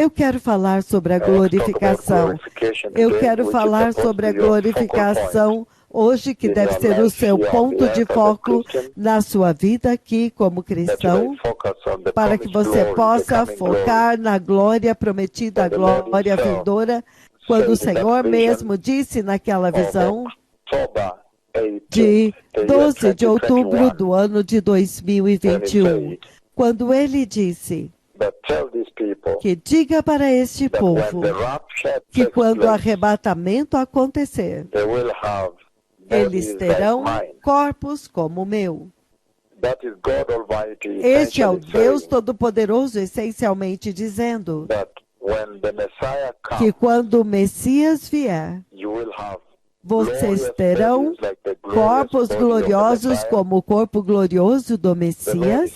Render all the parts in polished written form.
Eu quero falar sobre a glorificação. Eu quero falar sobre a glorificação hoje, que deve ser o seu ponto de foco na sua vida aqui como cristão, para que você possa focar na glória prometida, a glória vindoura, quando o Senhor mesmo disse naquela visão de 12 de outubro do ano de 2021, quando ele disse que diga para este povo que quando o arrebatamento acontecer, eles terão corpos como o meu. Este é o Deus Todo-Poderoso essencialmente dizendo que quando o Messias vier, vocês terão corpos gloriosos como o corpo glorioso do Messias.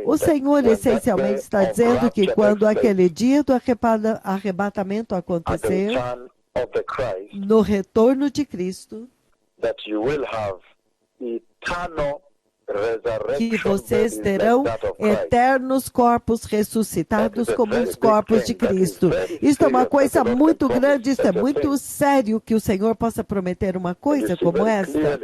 O Senhor essencialmente está dizendo que quando aquele dia do arrebatamento acontecer, no retorno de Cristo, que vocês terão eternos corpos ressuscitados como os corpos de Cristo. Isso é uma coisa muito grande, isso é muito sério que o Senhor possa prometer uma coisa como esta.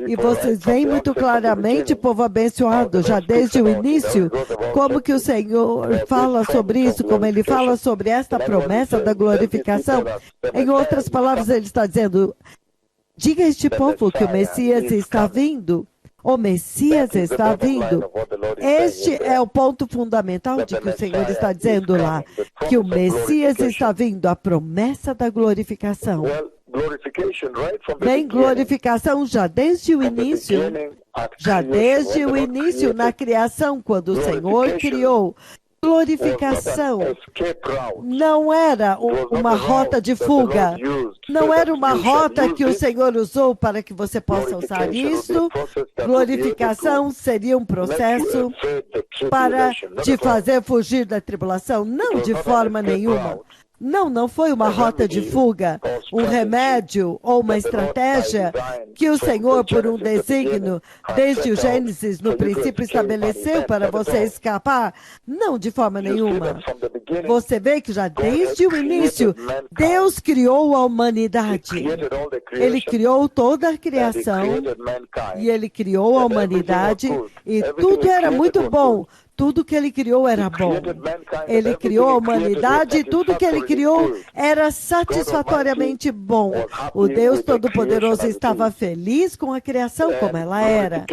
E vocês veem muito claramente, povo abençoado, já desde o início, como que o Senhor fala sobre isso, como Ele fala sobre esta promessa da glorificação. Em outras palavras, Ele está dizendo, diga a este povo que o Messias está vindo. O Messias está vindo. Este é o ponto fundamental de que o Senhor está dizendo lá, que o Messias está vindo, a promessa da glorificação. Bem, glorificação já desde o início, na criação, quando o Senhor criou. Glorificação não era uma rota de fuga, não era uma rota que o Senhor usou para que você possa usar isso. Glorificação seria um processo para te fazer fugir da tribulação? Não, de forma nenhuma. Não foi uma rota de fuga, um remédio ou uma estratégia que o Senhor, por um desígnio, desde o Gênesis, no princípio, estabeleceu para você escapar. Não, de forma nenhuma. Você vê que já desde o início, Deus criou a humanidade. Ele criou toda a criação e Ele criou a humanidade e tudo era muito bom. Tudo que Ele criou era bom. Ele criou a humanidade e tudo que Ele criou era satisfatoriamente bom. O Deus Todo-Poderoso estava feliz com a criação como ela era.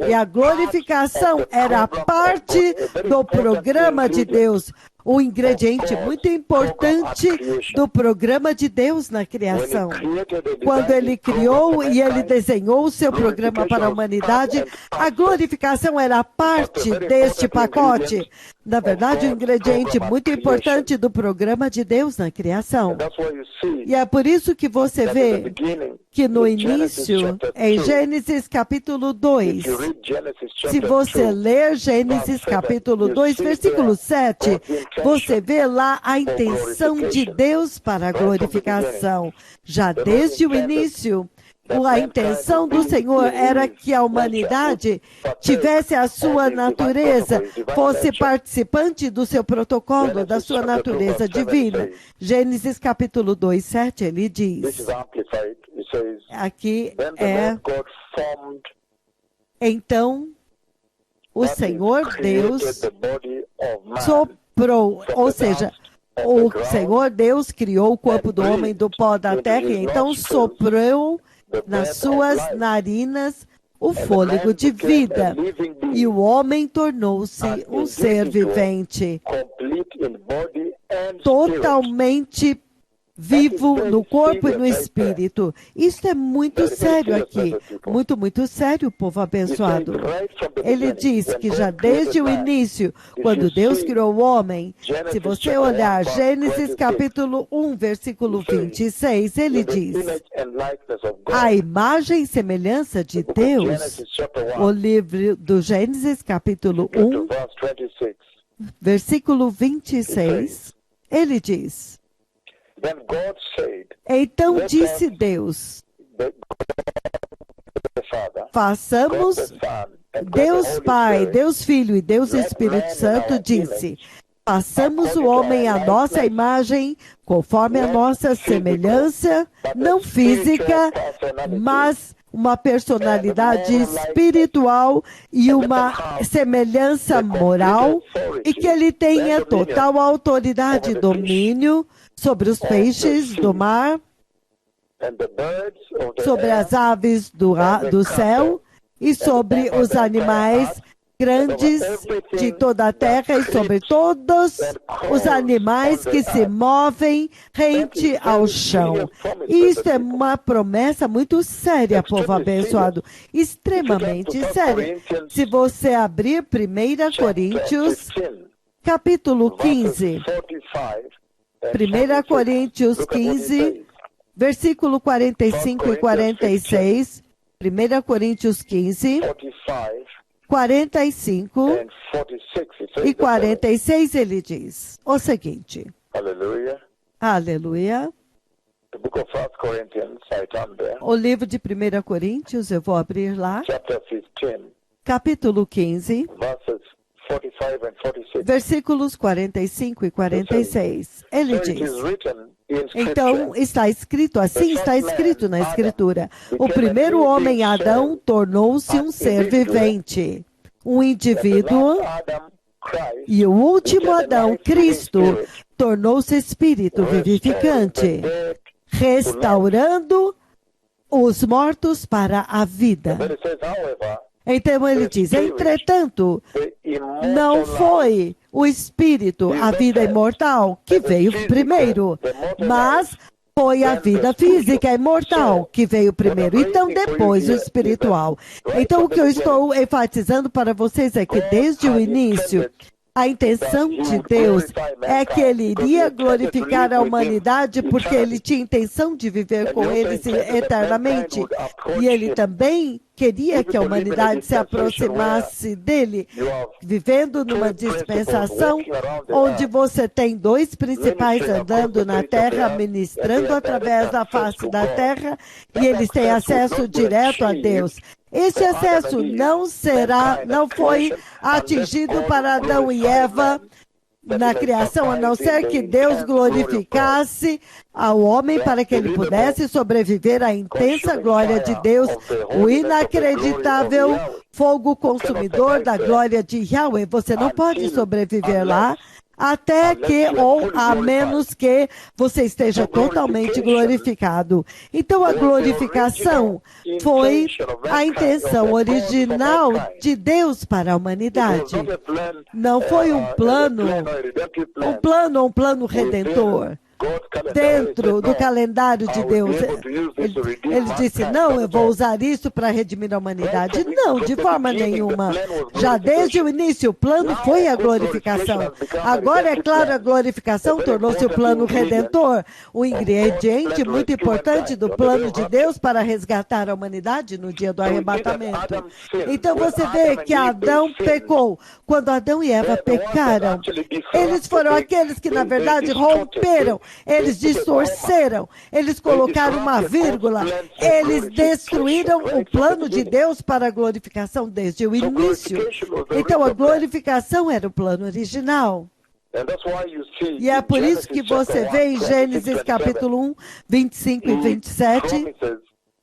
E a glorificação era parte do programa de Deus. Um ingrediente muito importante do programa de Deus na criação. Quando Ele criou e Ele desenhou o seu programa para a humanidade, a glorificação era parte deste pacote. Na verdade, um ingrediente muito importante do programa de Deus na criação. E é por isso que você vê que no início, em Gênesis capítulo 2, se você ler Gênesis capítulo 2, versículo 7, você vê lá a intenção de Deus para a glorificação. Já desde o início, a intenção do Senhor era que a humanidade tivesse a sua natureza, fosse participante do seu protocolo, da sua natureza divina. Gênesis capítulo 2, 7, ele diz, aqui é, então o Senhor Deus soprou, ou seja, o Senhor Deus criou o corpo do homem do pó da terra e então soprou nas suas narinas o fôlego de vida, e o homem tornou-se um ser vivente, totalmente vivo no corpo e no espírito. Isso é muito sério aqui, muito sério, povo abençoado. Ele diz que já desde o início, quando Deus criou o homem, se você olhar Gênesis capítulo 1, versículo 26, ele diz, a imagem e semelhança de Deus, o livro do Gênesis capítulo 1, versículo 26, ele diz, então disse Deus, façamos, Deus Pai, Deus Filho e Deus Espírito Santo disse, Façamos o homem à nossa imagem, conforme a nossa semelhança, não física, mas uma personalidade espiritual e uma semelhança moral, e que ele tenha total autoridade e domínio sobre os peixes do mar, sobre as aves do céu e sobre os animais grandes de toda a terra e sobre todos os animais que se movem rente ao chão. Isso é uma promessa muito séria, povo abençoado, extremamente séria. Se você abrir 1 Coríntios, capítulo 15, 1 Coríntios 15, versículo 45 e 46, 1 Coríntios 15, 45 e 46, ele diz o seguinte. Aleluia. O livro de 1 Coríntios, eu vou abrir lá. Capítulo 15, versículos 45 e 46. Ele diz: então está escrito, assim está escrito na Escritura: o primeiro homem, Adão, tornou-se um ser vivente, um indivíduo, e o último Adão, Cristo, tornou-se espírito vivificante, restaurando os mortos para a vida. Então ele diz: entretanto, não foi o Espírito, a vida imortal, que veio primeiro, mas foi a vida física imortal que veio primeiro. Então, depois o espiritual. Então, o que eu estou enfatizando para vocês é que desde o início, a intenção de Deus é que ele iria glorificar a humanidade porque ele tinha intenção de viver com eles eternamente. E ele também queria que a humanidade se aproximasse dele, vivendo numa dispensação onde você tem dois principais andando na terra, ministrando através da face da terra, e eles têm acesso direto a Deus. Esse acesso não foi atingido para Adão e Eva na criação, a não ser que Deus glorificasse ao homem para que ele pudesse sobreviver à intensa glória de Deus, o inacreditável fogo consumidor da glória de Yahweh. Você não pode sobreviver lá até que, ou a menos que você esteja totalmente glorificado. Então, a glorificação foi a intenção original de Deus para a humanidade. Não foi um plano redentor. Dentro do calendário de Deus, ele disse: não, eu vou usar isso para redimir a humanidade. Não, de forma nenhuma. Já desde o início, o plano foi a glorificação. Agora, é claro, a glorificação tornou-se o plano redentor, o ingrediente muito importante do plano de Deus para resgatar a humanidade no dia do arrebatamento. Então você vê que Adão pecou. Quando Adão e Eva pecaram, eles foram aqueles que, na verdade, romperam. Eles distorceram, eles colocaram uma vírgula, eles destruíram o plano de Deus para a glorificação desde o início. Então, a glorificação era o plano original. E é por isso que você vê em Gênesis capítulo 1, 25 e 27,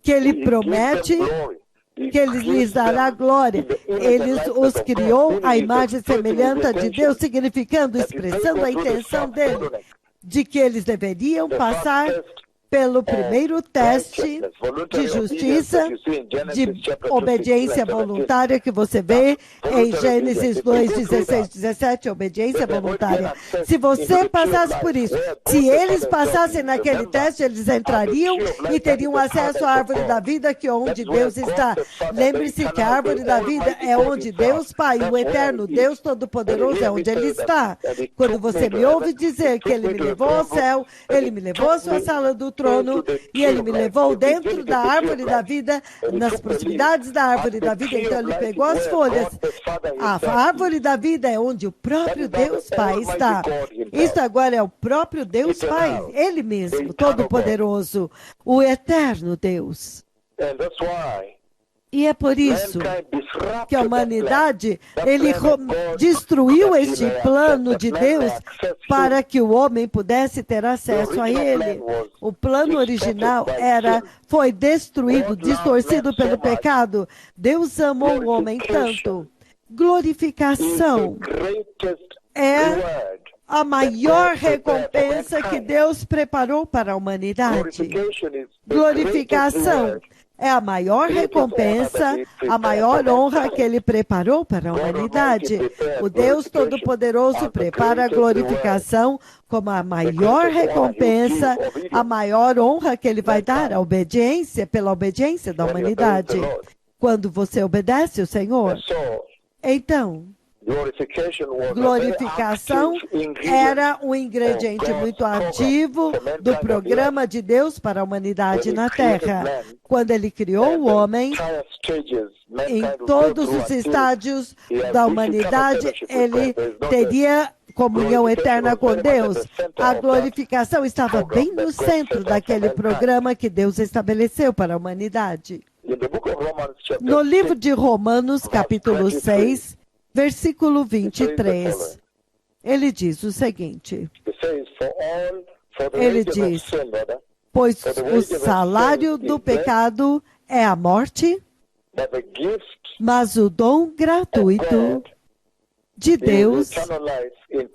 que ele promete que ele lhes dará glória. Ele os criou à imagem e semelhança de Deus, significando, expressando a intenção dele, de que eles deveriam passar pelo primeiro teste de justiça, de obediência voluntária, que você vê em Gênesis 2, 16, 17, obediência voluntária. Se você passasse por isso, se eles passassem naquele teste, eles entrariam e teriam acesso à árvore da vida, que é onde Deus está. Lembre-se que a árvore da vida é onde Deus Pai, o eterno Deus Todo-Poderoso, é onde Ele está. Quando você me ouve dizer que Ele me levou ao céu, Ele me levou à sua sala do trono, e ele me levou dentro da árvore da vida, nas proximidades da árvore da vida. Então ele pegou as folhas. A árvore da vida é onde o próprio Deus Pai está. Isso agora é o próprio Deus Pai, Ele mesmo, Todo-Poderoso, o eterno Deus. E é por isso que a humanidade, destruiu este plano de Deus para que o homem pudesse ter acesso a ele. O plano original foi destruído, distorcido pelo pecado. Deus amou o homem tanto. Glorificação é a maior recompensa que Deus preparou para a humanidade. Glorificação é a maior recompensa, a maior honra que Ele preparou para a humanidade. O Deus Todo-Poderoso prepara a glorificação como a maior recompensa, a maior honra que Ele vai dar à obediência, pela obediência da humanidade. Quando você obedece o Senhor, então, glorificação era um ingrediente muito ativo do programa de Deus para a humanidade na Terra. Quando Ele criou o homem, em todos os estádios da humanidade, Ele teria comunhão eterna com Deus. A glorificação estava bem no centro daquele programa que Deus estabeleceu para a humanidade. No livro de Romanos, capítulo 6, versículo 23, ele diz o seguinte, ele diz, pois o salário do pecado é a morte, mas o dom gratuito de Deus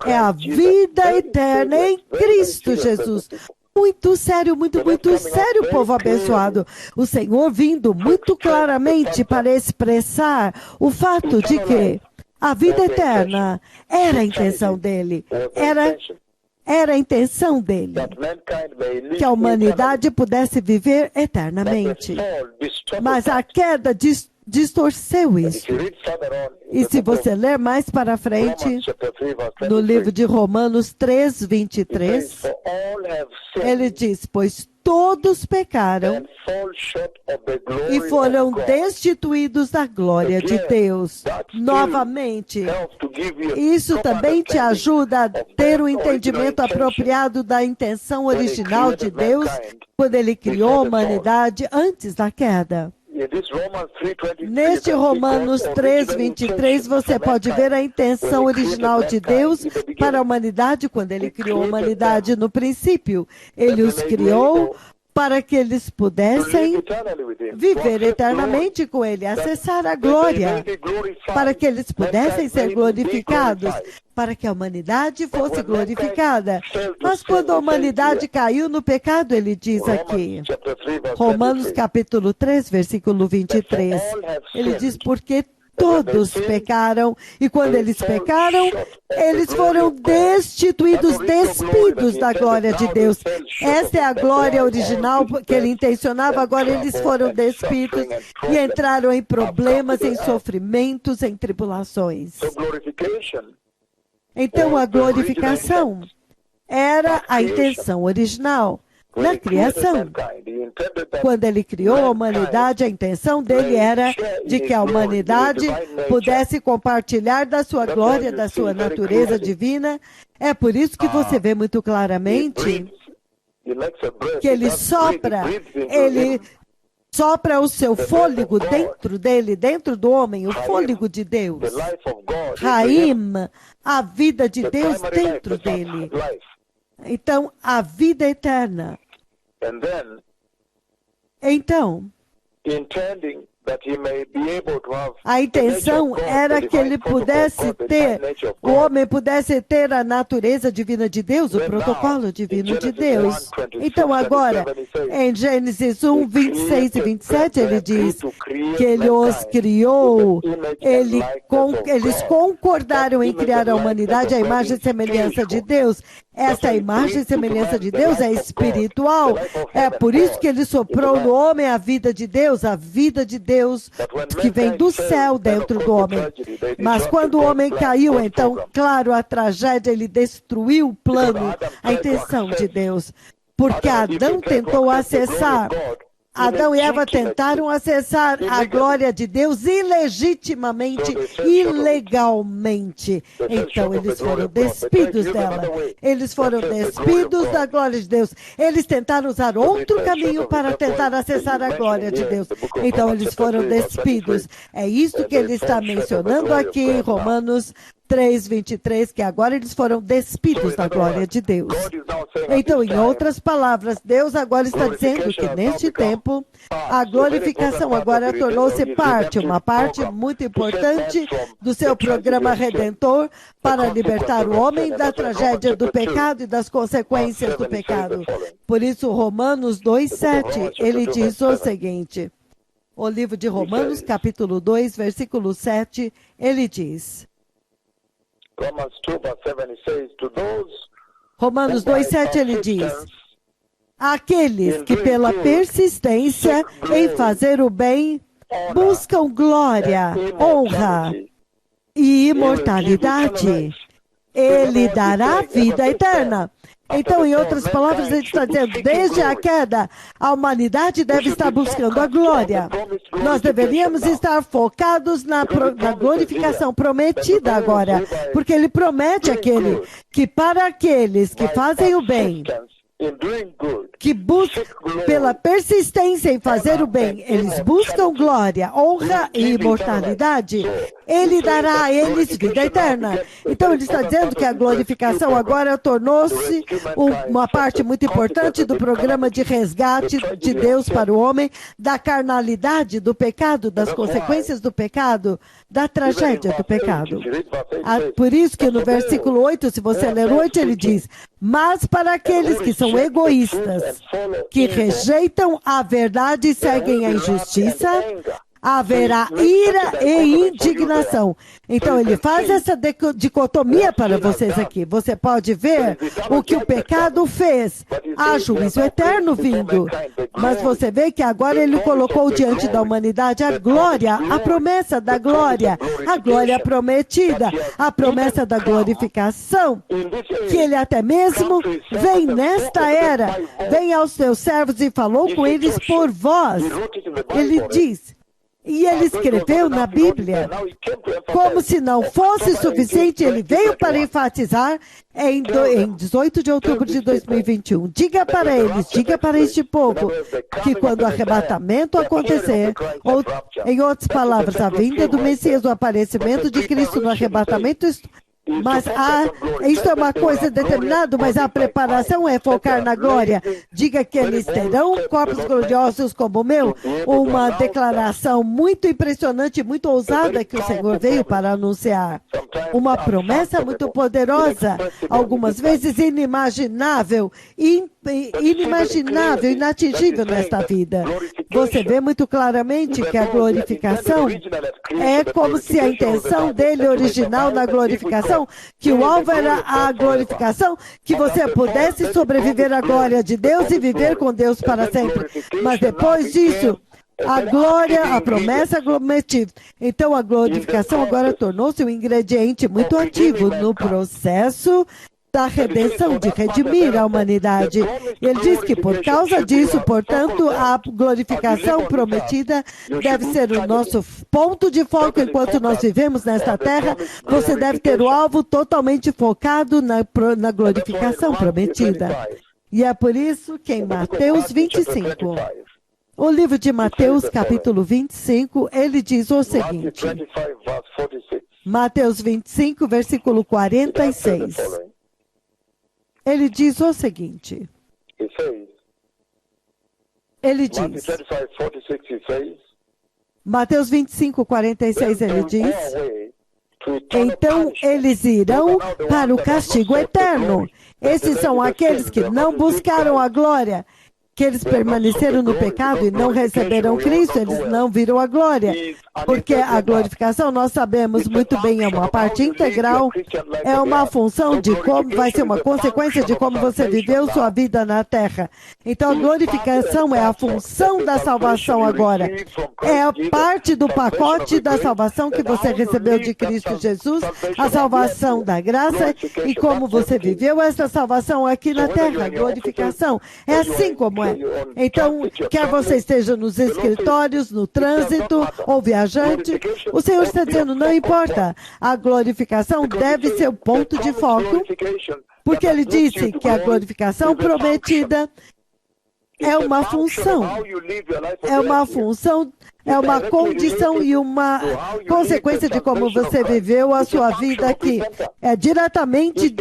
é a vida eterna em Cristo Jesus. Muito sério, muito sério, povo abençoado. O Senhor vindo muito claramente para expressar o fato de que a vida eterna era a intenção dele. Era a intenção dele que a humanidade pudesse viver eternamente. Mas a queda distorceu isso. E se você ler mais para frente, no livro de Romanos 3, 23, ele diz, pois todos pecaram e foram destituídos da glória de Deus. Novamente, isso também te ajuda a ter um entendimento apropriado da intenção original de Deus quando Ele criou a humanidade antes da queda. Neste Romanos 3, 23, você pode ver a intenção original de Deus para a humanidade quando Ele criou a humanidade no princípio. Ele os criou para que eles pudessem viver eternamente com Ele, acessar a glória, para que eles pudessem ser glorificados, para que a humanidade fosse glorificada. Mas quando a humanidade caiu no pecado, ele diz aqui, Romanos capítulo 3, versículo 23, ele diz, porque todos pecaram, e quando eles pecaram, eles foram destituídos, despidos da glória de Deus. Essa é a glória original que ele intencionava, agora eles foram despidos e entraram em problemas, em sofrimentos, em tribulações. Então, a glorificação era a intenção original na criação. Quando ele criou a humanidade, a intenção dele era de que a humanidade pudesse compartilhar da sua glória, da sua natureza divina. É por isso que você vê muito claramente que ele sopra o seu fôlego dentro dele, dentro do homem, o fôlego de Deus. Raim, a vida de Deus dentro dele. Então, a vida eterna. Então, a intenção era que ele pudesse ter, o homem pudesse ter a natureza divina de Deus, o protocolo divino de Deus. Então agora, em Gênesis 1, 26 e 27, ele diz que ele os criou, eles concordaram em criar a humanidade à imagem e semelhança de Deus. Essa imagem e semelhança de Deus é espiritual. É por isso que ele soprou no homem a vida de Deus que vem do céu dentro do homem. Mas quando o homem caiu, então, claro, a tragédia, ele destruiu o plano, a intenção de Deus. Porque Adão tentou acessar Adão e Eva tentaram acessar a glória de Deus ilegitimamente, ilegalmente. Então, eles foram despidos dela. Eles foram despidos da glória de Deus. Eles tentaram usar outro caminho para tentar acessar a glória de Deus. Então, eles foram despidos. É isso que ele está mencionando aqui em Romanos 3:23, que agora eles foram despidos da glória de Deus. Então, em outras palavras, Deus agora está dizendo que neste tempo, a glorificação agora tornou-se uma parte muito importante do seu programa redentor para libertar o homem da tragédia do pecado e das consequências do pecado. Por isso, Romanos 2:7, ele diz o seguinte, o livro de Romanos, capítulo 2, versículo 7, ele diz... Romanos 2:7 ele diz: aqueles que pela persistência em fazer o bem buscam glória, honra e imortalidade, ele dará vida eterna. Então, em outras palavras, ele está dizendo, desde a queda, a humanidade deve estar buscando a glória. Nós deveríamos estar focados na glorificação prometida agora, porque ele promete que para aqueles que fazem o bem, que buscam pela persistência em fazer o bem, eles buscam glória, honra e imortalidade, ele dará a eles vida eterna. Então ele está dizendo que a glorificação agora tornou-se uma parte muito importante do programa de resgate de Deus para o homem, da carnalidade, do pecado, das consequências do pecado, da tragédia do pecado. Por isso que no versículo 8, se você ler 8, ele diz, mas para aqueles que são egoístas, que rejeitam a verdade e seguem a injustiça, haverá ira e indignação. Então, ele faz essa dicotomia para vocês aqui. Você pode ver o que o pecado fez. Há juízo eterno vindo. Mas você vê que agora ele colocou diante da humanidade a glória, a promessa da glória, a glória prometida, a promessa da glorificação, que ele até mesmo vem nesta era, vem aos seus servos e falou com eles por vós. Ele diz... E ele escreveu na Bíblia, como se não fosse suficiente, ele veio para enfatizar em 18 de outubro de 2021. Diga para eles, diga para este povo, que quando o arrebatamento acontecer, ou em outras palavras, a vinda do Messias, o aparecimento de Cristo no arrebatamento, mas isso é uma coisa determinada, mas a preparação é focar na glória. Diga que eles terão corpos gloriosos como o meu. Uma declaração muito impressionante, muito ousada que o Senhor veio para anunciar. Uma promessa muito poderosa, algumas vezes inimaginável, inatingível nesta vida. Você vê muito claramente que a glorificação é como se a intenção dele original na glorificação, que o alvo era a glorificação, que você pudesse sobreviver à glória de Deus e viver com Deus para sempre. Mas depois disso, a glória, a promessa prometida. Então a glorificação agora tornou-se um ingrediente muito ativo no processo da redenção, de redimir a humanidade. Ele diz que por causa disso, portanto, a glorificação prometida deve ser o nosso ponto de foco enquanto nós vivemos nesta terra. Você deve ter o alvo totalmente focado na glorificação prometida. E é por isso que em Mateus 25, o livro de Mateus, capítulo 25, ele diz o seguinte. Mateus 25, versículo 46. Ele diz o seguinte. Ele diz. Mateus 25, 46, ele diz. Então eles irão para o castigo eterno. Esses são aqueles que não buscaram a glória, que eles permaneceram no pecado e não receberam Cristo, eles não viram a glória. Porque a glorificação, nós sabemos muito bem, é uma parte integral, é uma função de como, vai ser uma consequência de como você viveu sua vida na terra. Então a glorificação é a função da salvação agora. É a parte do pacote da salvação que você recebeu de Cristo Jesus, a salvação da graça e como você viveu essa salvação aqui na terra, a glorificação. É assim como é. é? Então, quer você esteja nos escritórios, no trânsito ou viajante, o Senhor está dizendo, não importa, a glorificação deve ser o ponto de foco, porque Ele disse que a glorificação prometida é uma função, é uma condição e uma consequência de como você viveu a sua vida aqui. É diretamente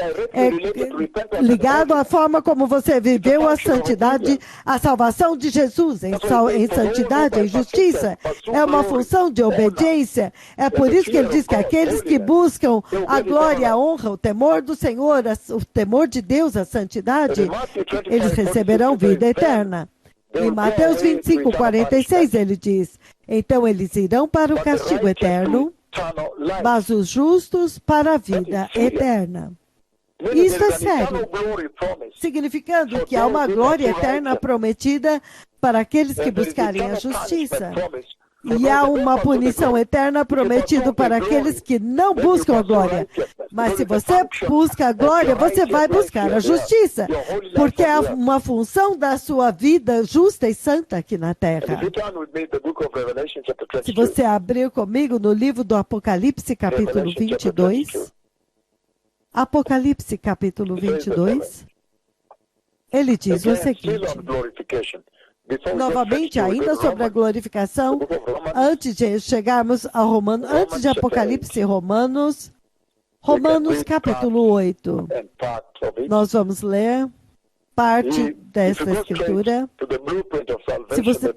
ligado à forma como você viveu a santidade, a salvação de Jesus em santidade, em justiça. É uma função de obediência. É por isso que ele diz que aqueles que buscam a glória, a honra, o temor do Senhor, o temor de Deus, a santidade, eles receberão vida eterna. Em Mateus 25, 46, ele diz, então eles irão para o castigo eterno, mas os justos para a vida eterna. Isso é sério, significando que há uma glória eterna prometida para aqueles que buscarem a justiça. E há uma punição eterna prometida para aqueles que não buscam a glória. Mas se você busca a glória, você vai buscar a justiça, porque é uma função da sua vida justa e santa aqui na terra. Se você abrir comigo no livro do Apocalipse, capítulo 22, Apocalipse, capítulo 22, ele diz o seguinte, novamente, ainda sobre a glorificação, antes de chegarmos a Romanos, antes de Apocalipse, Romanos capítulo 8. Nós vamos ler parte dessa escritura. Se você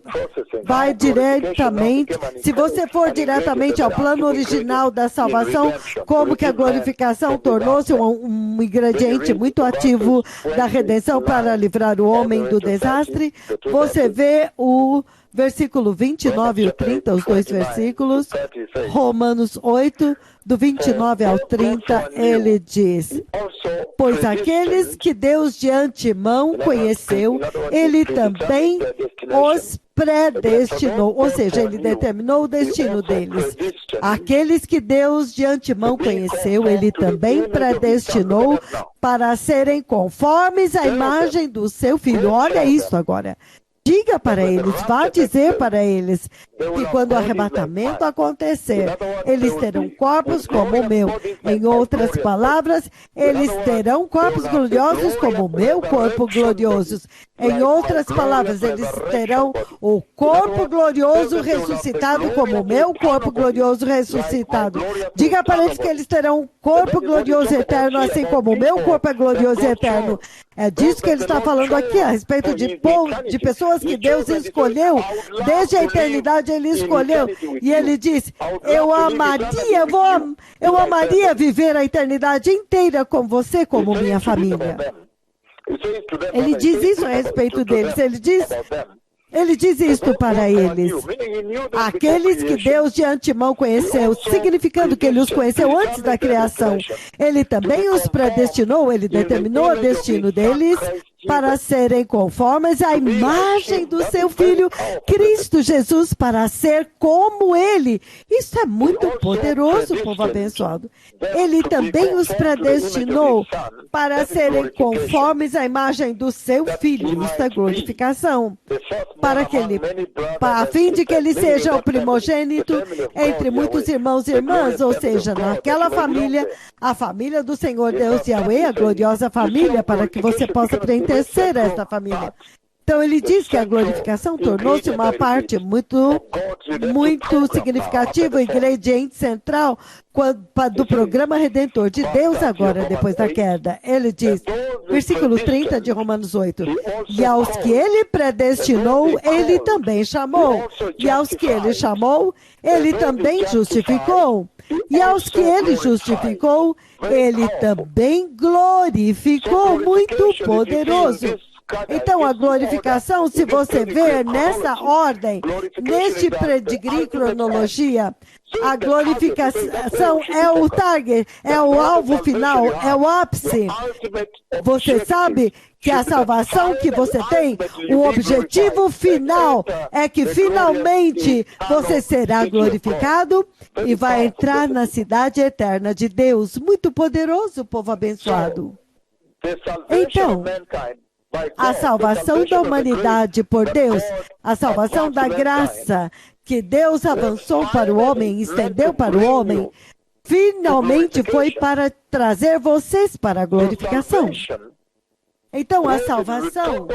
vai diretamente, se você for diretamente ao plano original da salvação, como que a glorificação tornou-se um ingrediente muito ativo da redenção para livrar o homem do desastre, você vê o versículo 29 e 30, os dois versículos, Romanos 8, do 29 ao 30, ele diz, pois aqueles que Deus de antemão conheceu, ele também os predestinou, ou seja, ele determinou o destino deles. Aqueles que Deus de antemão conheceu, ele também predestinou para serem conformes à imagem do seu Filho. Olha isso agora. Diga para eles, vá dizer para eles que quando o arrebatamento acontecer, eles terão corpos como o meu. Em outras palavras, eles terão corpos gloriosos como o meu corpo glorioso. Em outras palavras, eles terão o corpo glorioso ressuscitado como o meu corpo glorioso ressuscitado. Diga para eles que eles terão um corpo glorioso eterno, assim como o meu corpo é glorioso e eterno. É disso que ele está falando aqui, a respeito de pessoas que Deus escolheu, desde a eternidade ele escolheu. E ele diz, eu amaria viver a eternidade inteira com você como minha família. Ele diz isso a respeito deles, ele diz isto para eles. Aqueles que Deus de antemão conheceu, significando que ele os conheceu antes da criação. Ele também os predestinou, ele determinou o destino deles para serem conformes à imagem do seu Filho, Cristo Jesus, para ser como Ele. Isso é muito poderoso, povo abençoado. Ele também os predestinou para serem conformes à imagem do seu Filho. Isso é glorificação. A fim de que ele seja o primogênito entre muitos irmãos e irmãs, ou seja, naquela família, a família do Senhor Deus Yahweh, a gloriosa família, para que você possa pertencer a esta família. Então ele diz que a glorificação tornou-se uma parte muito significativa, ingrediente central do programa redentor de Deus agora, depois da queda. Ele diz, versículo 30 de Romanos 8, e aos que ele predestinou, ele também chamou. E aos que ele chamou, ele também justificou. E aos que ele justificou, ele também glorificou. Muito poderoso. Então, a glorificação, se você ver nessa ordem, neste pedigree cronologia, a glorificação é o target, é o alvo final, é o ápice. Você sabe que a salvação que você tem, o objetivo final é que finalmente você será glorificado e vai entrar na cidade eterna de Deus. Muito poderoso, povo abençoado. Então, A salvação da humanidade por Deus, a salvação da graça que Deus avançou para o homem, estendeu para o homem, finalmente foi para trazer vocês para a glorificação. Então, a salvação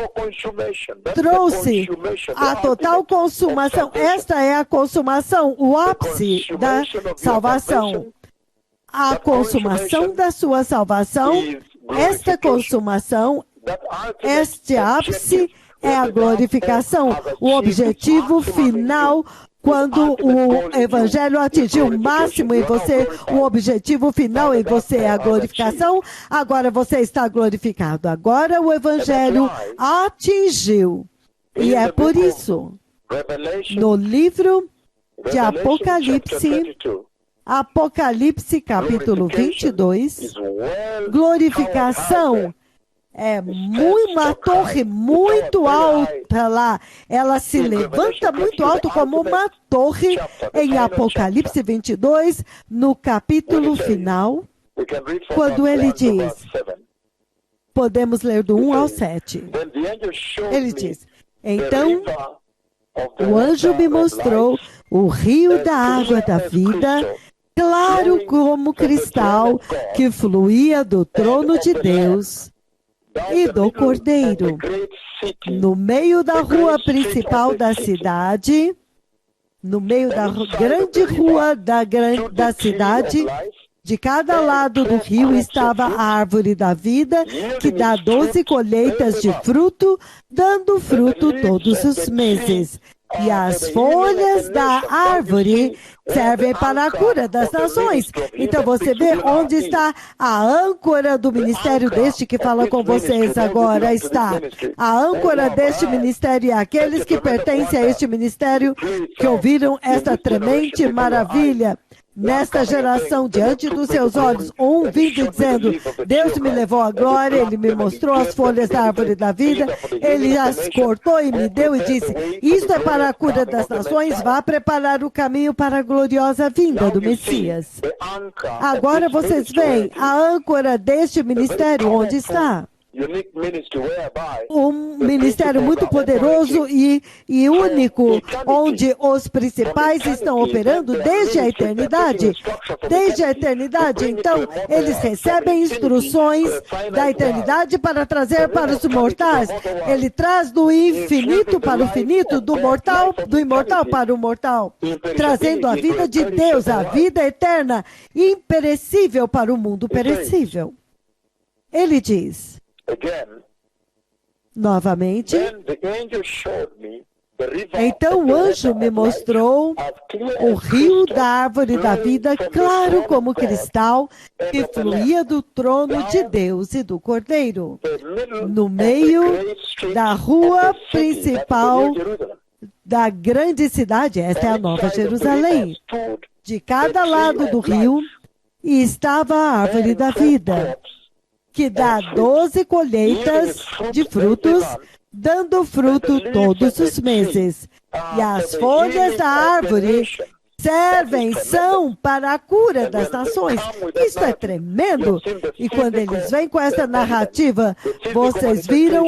trouxe a total consumação. Esta é a consumação, o ápice da salvação. A consumação da sua salvação, esta consumação, este ápice é a glorificação, o objetivo final. Quando o Evangelho atingiu o máximo em você, o objetivo final em você é a glorificação, agora você está glorificado. Agora o Evangelho atingiu. E é por isso, no livro de Apocalipse, Apocalipse capítulo 22, glorificação é uma torre muito alta lá. Ela se levanta muito alto como uma torre em Apocalipse 22, no capítulo final, quando ele diz, podemos ler do 1 ao 7. Ele diz, então o anjo me mostrou o rio da água da vida, claro como cristal, que fluía do trono de Deus e do Cordeiro, no meio da rua principal da cidade, no meio da grande rua da cidade, de cada lado do rio estava a árvore da vida, que dá 12 colheitas de fruto, dando fruto todos os meses. E as folhas da árvore servem para a cura das nações. Então você vê onde está a âncora do ministério deste que fala com vocês agora. Está a âncora deste ministério e aqueles que pertencem a este ministério que ouviram esta tremente maravilha. Nesta geração, diante dos seus olhos, vindo dizendo, Deus me levou à glória, Ele me mostrou as folhas da árvore da vida, Ele as cortou e me deu e disse, isto é para a cura das nações, vá preparar o caminho para a gloriosa vinda do Messias. Agora vocês veem a âncora deste ministério, onde está? Um ministério muito poderoso e único, onde os principais estão operando desde a eternidade. Desde a eternidade, então, eles recebem instruções da eternidade para trazer para os mortais. Ele traz do infinito para o finito, do imortal para o mortal, trazendo a vida de Deus, a vida eterna, imperecível para o mundo perecível. Ele diz, novamente, então o anjo me mostrou o rio da árvore da vida, claro como cristal, que fluía do trono de Deus e do Cordeiro, no meio da rua principal da grande cidade, esta é a Nova Jerusalém. De cada lado do rio estava a árvore da vida, que dá 12 colheitas de frutos, dando fruto todos os meses. E as folhas da árvore são para a cura das nações. Isso é tremendo. E quando eles vêm com essa narrativa, vocês viram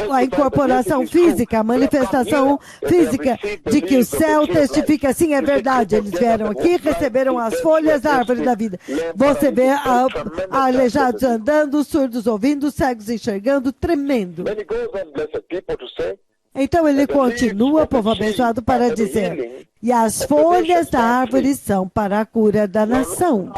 a incorporação física, a manifestação física de que o céu testifica, sim, é verdade. Eles vieram aqui, receberam as folhas da árvore da vida. Você vê aleijados andando, surdos ouvindo, cegos enxergando, tremendo. Então ele continua, povo abençoado, para dizer, e as folhas da árvore são para a cura da nação,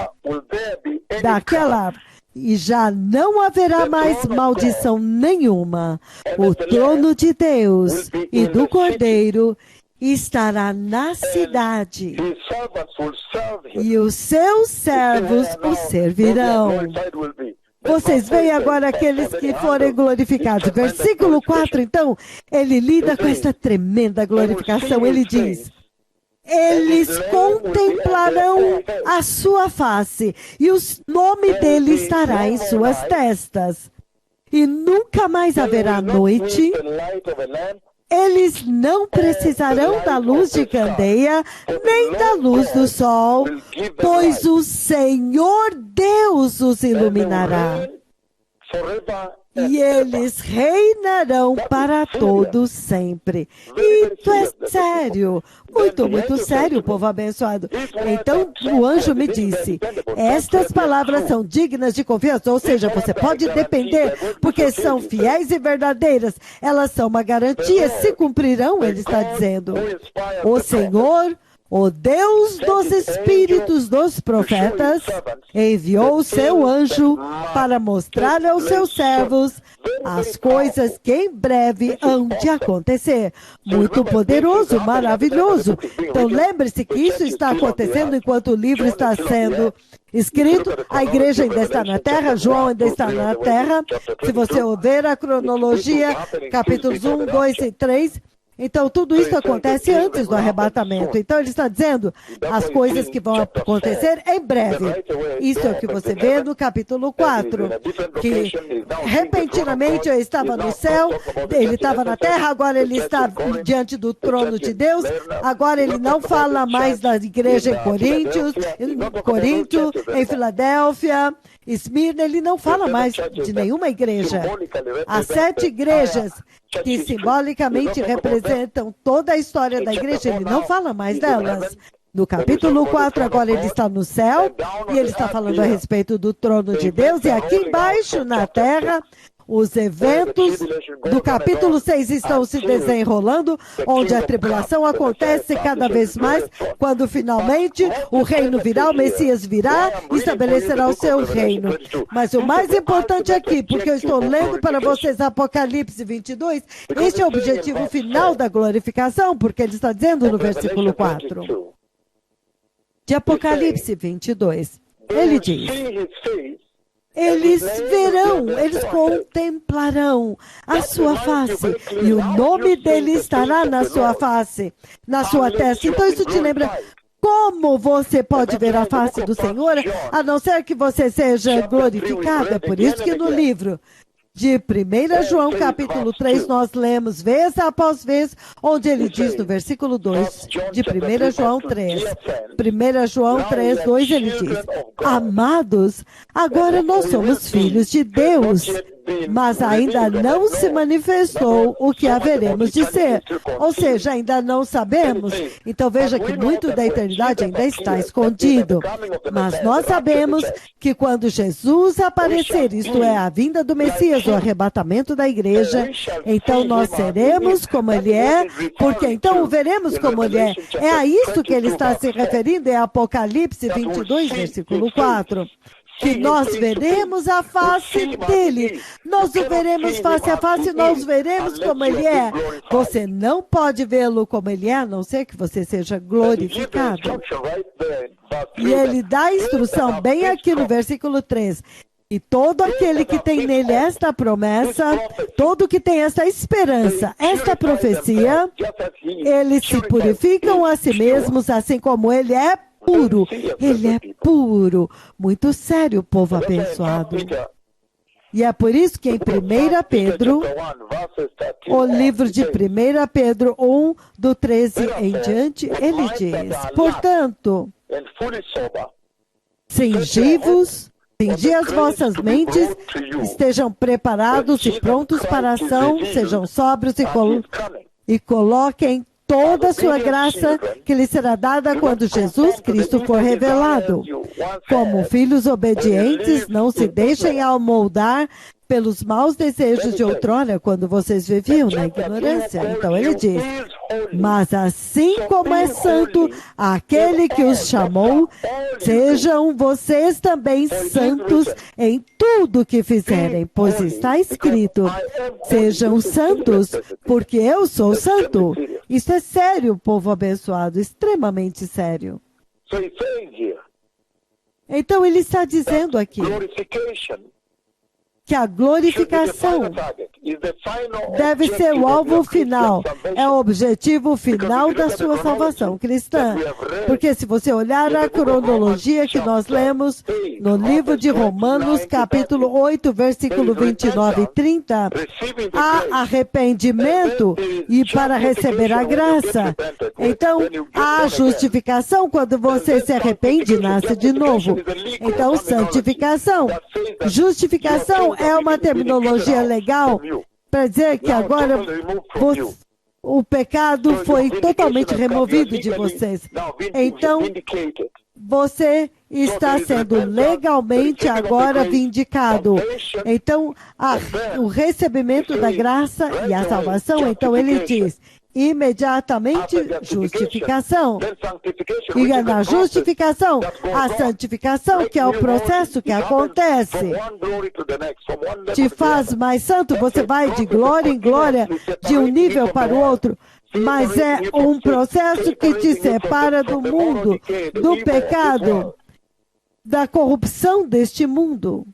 daquela árvore, e já não haverá mais maldição nenhuma. O trono de Deus e do Cordeiro estará na cidade, e os seus servos o servirão. Vocês veem agora aqueles que forem glorificados. Versículo 4, então, ele lida com esta tremenda glorificação. Ele diz, eles contemplarão a sua face, e o nome dele estará em suas testas. E nunca mais haverá noite. Eles não precisarão da luz de candeia, nem da luz do sol, pois o Senhor Deus os iluminará. e eles reinarão para todos sempre. Isso é sério, muito, muito sério, povo abençoado. Então o anjo me disse, estas palavras são dignas de confiança, ou seja, você pode depender, porque são fiéis e verdadeiras. Elas são uma garantia, se cumprirão, ele está dizendo. O Senhor, o Deus dos espíritos dos profetas, enviou o seu anjo para mostrar aos seus servos as coisas que em breve hão de acontecer. Muito poderoso, maravilhoso. Então lembre-se que isso está acontecendo enquanto o livro está sendo escrito. A igreja ainda está na terra, João ainda está na terra. Se você ver a cronologia, capítulos 1, 2 e 3... Então, tudo isso acontece antes do arrebatamento. Então, ele está dizendo as coisas que vão acontecer em breve. Isso é o que você vê no capítulo 4, que repentinamente eu estava no céu, ele estava na terra, agora ele está diante do trono de Deus, agora ele não fala mais da igreja em Corinto, em Filadélfia, Esmirna, ele não fala mais de nenhuma igreja. As 7 igrejas que simbolicamente representam toda a história da igreja, ele não fala mais delas. No capítulo 4, agora ele está no céu, e ele está falando a respeito do trono de Deus, e aqui embaixo, na terra, os eventos do capítulo 6 estão se desenrolando, onde a tribulação acontece cada vez mais, quando finalmente o reino virá, o Messias virá e estabelecerá o seu reino. Mas o mais importante aqui, porque eu estou lendo para vocês Apocalipse 22, este é o objetivo final da glorificação, porque ele está dizendo no versículo 4 de Apocalipse 22, ele diz: eles verão, eles contemplarão a sua face, e o nome dele estará na sua face, na sua testa. Então isso te lembra como você pode ver a face do Senhor, a não ser que você seja glorificado. É por isso que no livro de 1 João capítulo 3, nós lemos vez após vez, onde ele diz no versículo 2 de 1 João 3, 1 João 3, 2, ele diz: amados, agora nós somos filhos de Deus, mas ainda não se manifestou o que haveremos de ser. Ou seja, ainda não sabemos. Então veja que muito da eternidade ainda está escondido. Mas nós sabemos que quando Jesus aparecer, isto é, a vinda do Messias, o arrebatamento da igreja, então nós seremos como ele é, porque então o veremos como ele é. É a isso que ele está se referindo em Apocalipse 22, versículo 4. Que nós veremos a face dele. Nós o veremos face a face, nós veremos como ele é. Você não pode vê-lo como ele é, a não ser que você seja glorificado. E ele dá a instrução bem aqui no versículo 3. E todo aquele que tem nele esta promessa, todo que tem esta esperança, esta profecia, eles se purificam a si mesmos, assim como ele é puro. Ele é puro. Muito sério, povo abençoado. E é por isso que em 1 Pedro, o livro de 1 Pedro 1, do 13 em diante, ele diz: portanto, cingi as vossas mentes, estejam preparados e prontos para a ação, sejam sóbrios e coloquem toda a sua graça que lhe será dada quando Jesus Cristo for revelado. Como filhos obedientes, não se deixem amoldar pelos maus desejos de outrora, quando vocês viviam na ignorância. Então ele diz: mas assim como é santo aquele que os chamou, sejam vocês também santos em tudo que fizerem, pois está escrito: sejam santos, porque eu sou santo. Isso é sério, povo abençoado, extremamente sério. Então ele está dizendo aqui que a glorificação deve ser o alvo final, é o objetivo final da sua salvação cristã. Porque se você olhar a cronologia que nós lemos no livro de Romanos, capítulo 8, versículo 29 e 30, há arrependimento e para receber a graça. Então, há justificação quando você se arrepende e nasce de novo. Então, santificação. Justificação é uma terminologia legal para dizer que agora o pecado foi totalmente removido de vocês. Então, você está sendo legalmente agora vindicado. Então, o recebimento da graça e a salvação, então ele diz, imediatamente justificação. E na justificação, a santificação, que é o processo que acontece, te faz mais santo, você vai de glória em glória, de um nível para o outro. Mas é um processo que te separa do mundo, do pecado, da corrupção deste mundo.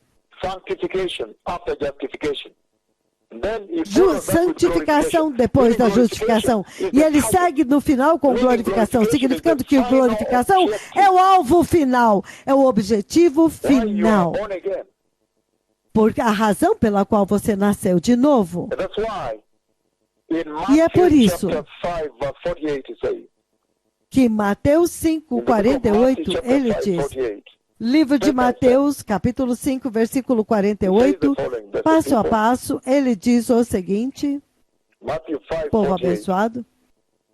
Santificação depois da justificação. E ele segue no final com glorificação, significando que glorificação é o alvo final, é o objetivo final. Porque a razão pela qual você nasceu de novo. E é por isso que Mateus 5:48 ele diz, livro de Mateus, capítulo 5, versículo 48, passo a passo, ele diz o seguinte, povo abençoado,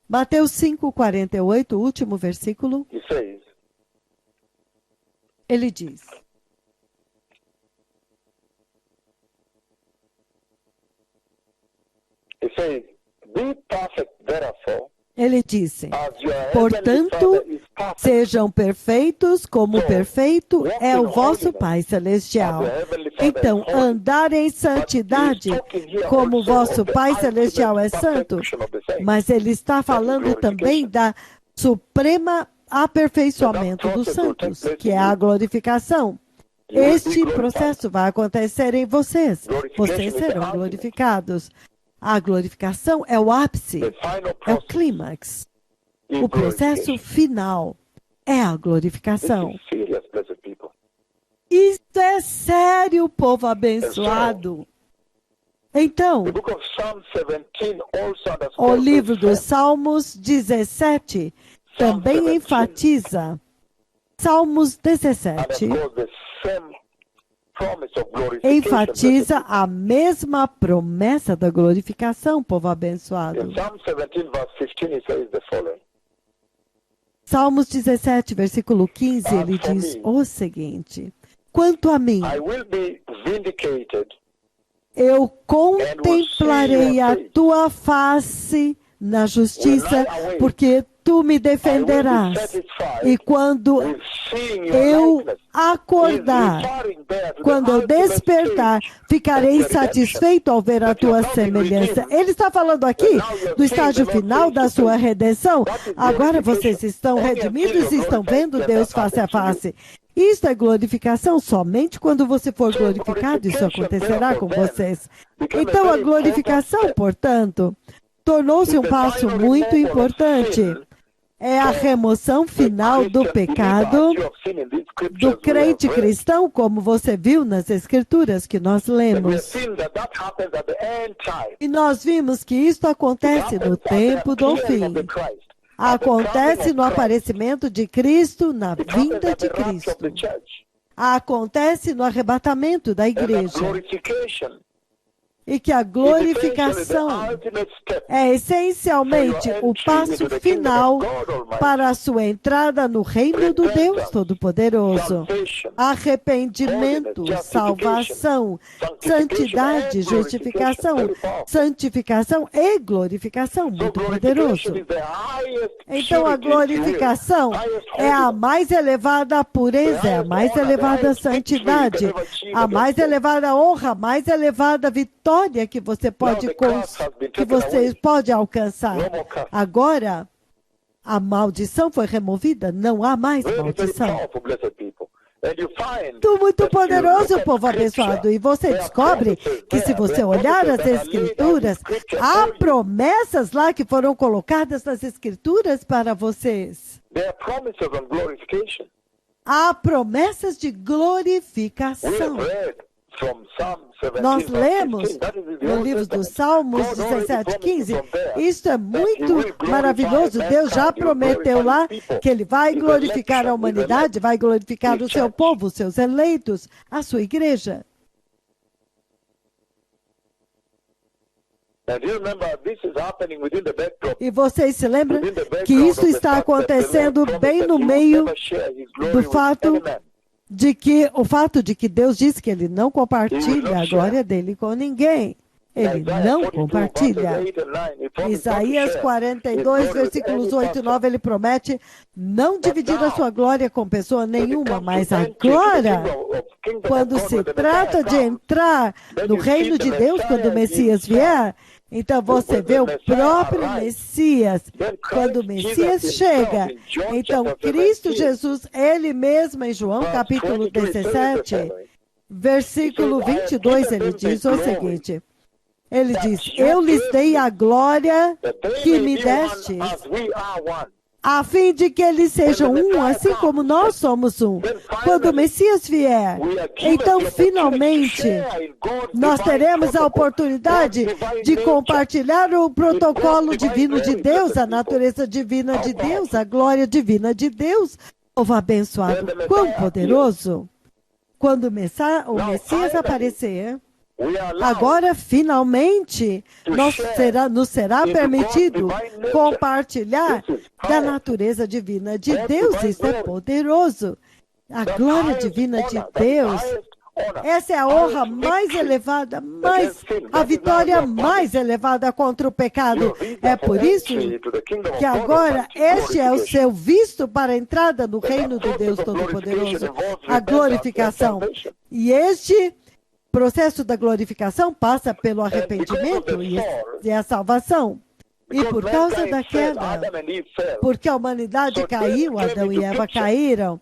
Mateus 5:48, último versículo, ele diz, ele disse, portanto, sejam perfeitos como perfeito é o vosso Pai Celestial. Então, andar em santidade como vosso Pai Celestial é santo, mas ele está falando também da suprema aperfeiçoamento dos santos, que é a glorificação. Este processo vai acontecer em vocês. Vocês serão glorificados. A glorificação é o ápice, é o clímax. O processo final é a glorificação. Isto é sério, povo abençoado. Então, o livro dos Salmos 17 também enfatiza. Salmos 17 enfatiza a mesma promessa da glorificação, povo abençoado. Salmos 17, versículo 15, ele diz o seguinte, quanto a mim, eu contemplarei a tua face na justiça, porque tu me defenderás. E quando eu acordar, quando eu despertar, ficarei satisfeito ao ver a tua semelhança. Ele está falando aqui do estágio final da sua redenção. Agora vocês estão redimidos e estão vendo Deus face a face. Isto é glorificação somente quando você for glorificado, isso acontecerá com vocês. Então a glorificação, portanto, tornou-se um passo muito importante. É a remoção final do pecado do crente cristão, como você viu nas escrituras que nós lemos. E nós vimos que isto acontece no tempo do fim. Acontece no aparecimento de Cristo, na vinda de Cristo. Acontece no arrebatamento da igreja. E que a glorificação é essencialmente o passo final para a sua entrada no reino do Deus Todo-Poderoso. Arrependimento, salvação, santidade, justificação, santificação e glorificação, muito poderoso. Então a glorificação é a mais elevada pureza, é a mais elevada santidade, a mais elevada honra, a mais elevada vitória que você pode alcançar. Agora, a maldição foi removida, não há mais maldição. Muito poderoso, povo abençoado. E você descobre que se você olhar as Escrituras, há promessas lá que foram colocadas nas Escrituras para vocês. Há promessas de glorificação. Nós lemos no livro dos Salmos 17, 15. Isto é muito maravilhoso. Deus já prometeu lá que Ele vai glorificar a humanidade, vai glorificar o seu povo, os seus eleitos, a sua igreja. E vocês se lembram que isso está acontecendo bem no meio do fato de que Deus diz que Ele não compartilha a glória dele com ninguém. Ele não compartilha. Isaías 42, versículos 8 e 9, ele promete não dividir a sua glória com pessoa nenhuma, mas agora, quando se trata de entrar no reino de Deus, quando o Messias vier, então você vê o próprio Messias. Quando o Messias chega, então Cristo Jesus, Ele mesmo, em João capítulo 17, versículo 22, ele diz o seguinte... Ele diz, eu lhes dei a glória que me destes, a fim de que eles sejam um, assim como nós somos um. Quando o Messias vier, então finalmente nós teremos a oportunidade de compartilhar o protocolo divino de Deus, a natureza divina de Deus, a glória divina de Deus. Povo abençoado, quão poderoso! Quando o Messias aparecer... Agora, finalmente, nos será permitido compartilhar da natureza divina de Deus. Isso é poderoso. A glória divina de Deus. Essa é a honra mais elevada, a vitória mais elevada contra o pecado. É por isso que agora este é o seu visto para a entrada no reino do Deus Todo-Poderoso. A glorificação. E este... O processo da glorificação passa pelo arrependimento e a salvação. E por causa da queda, porque a humanidade caiu, Adão e Eva caíram,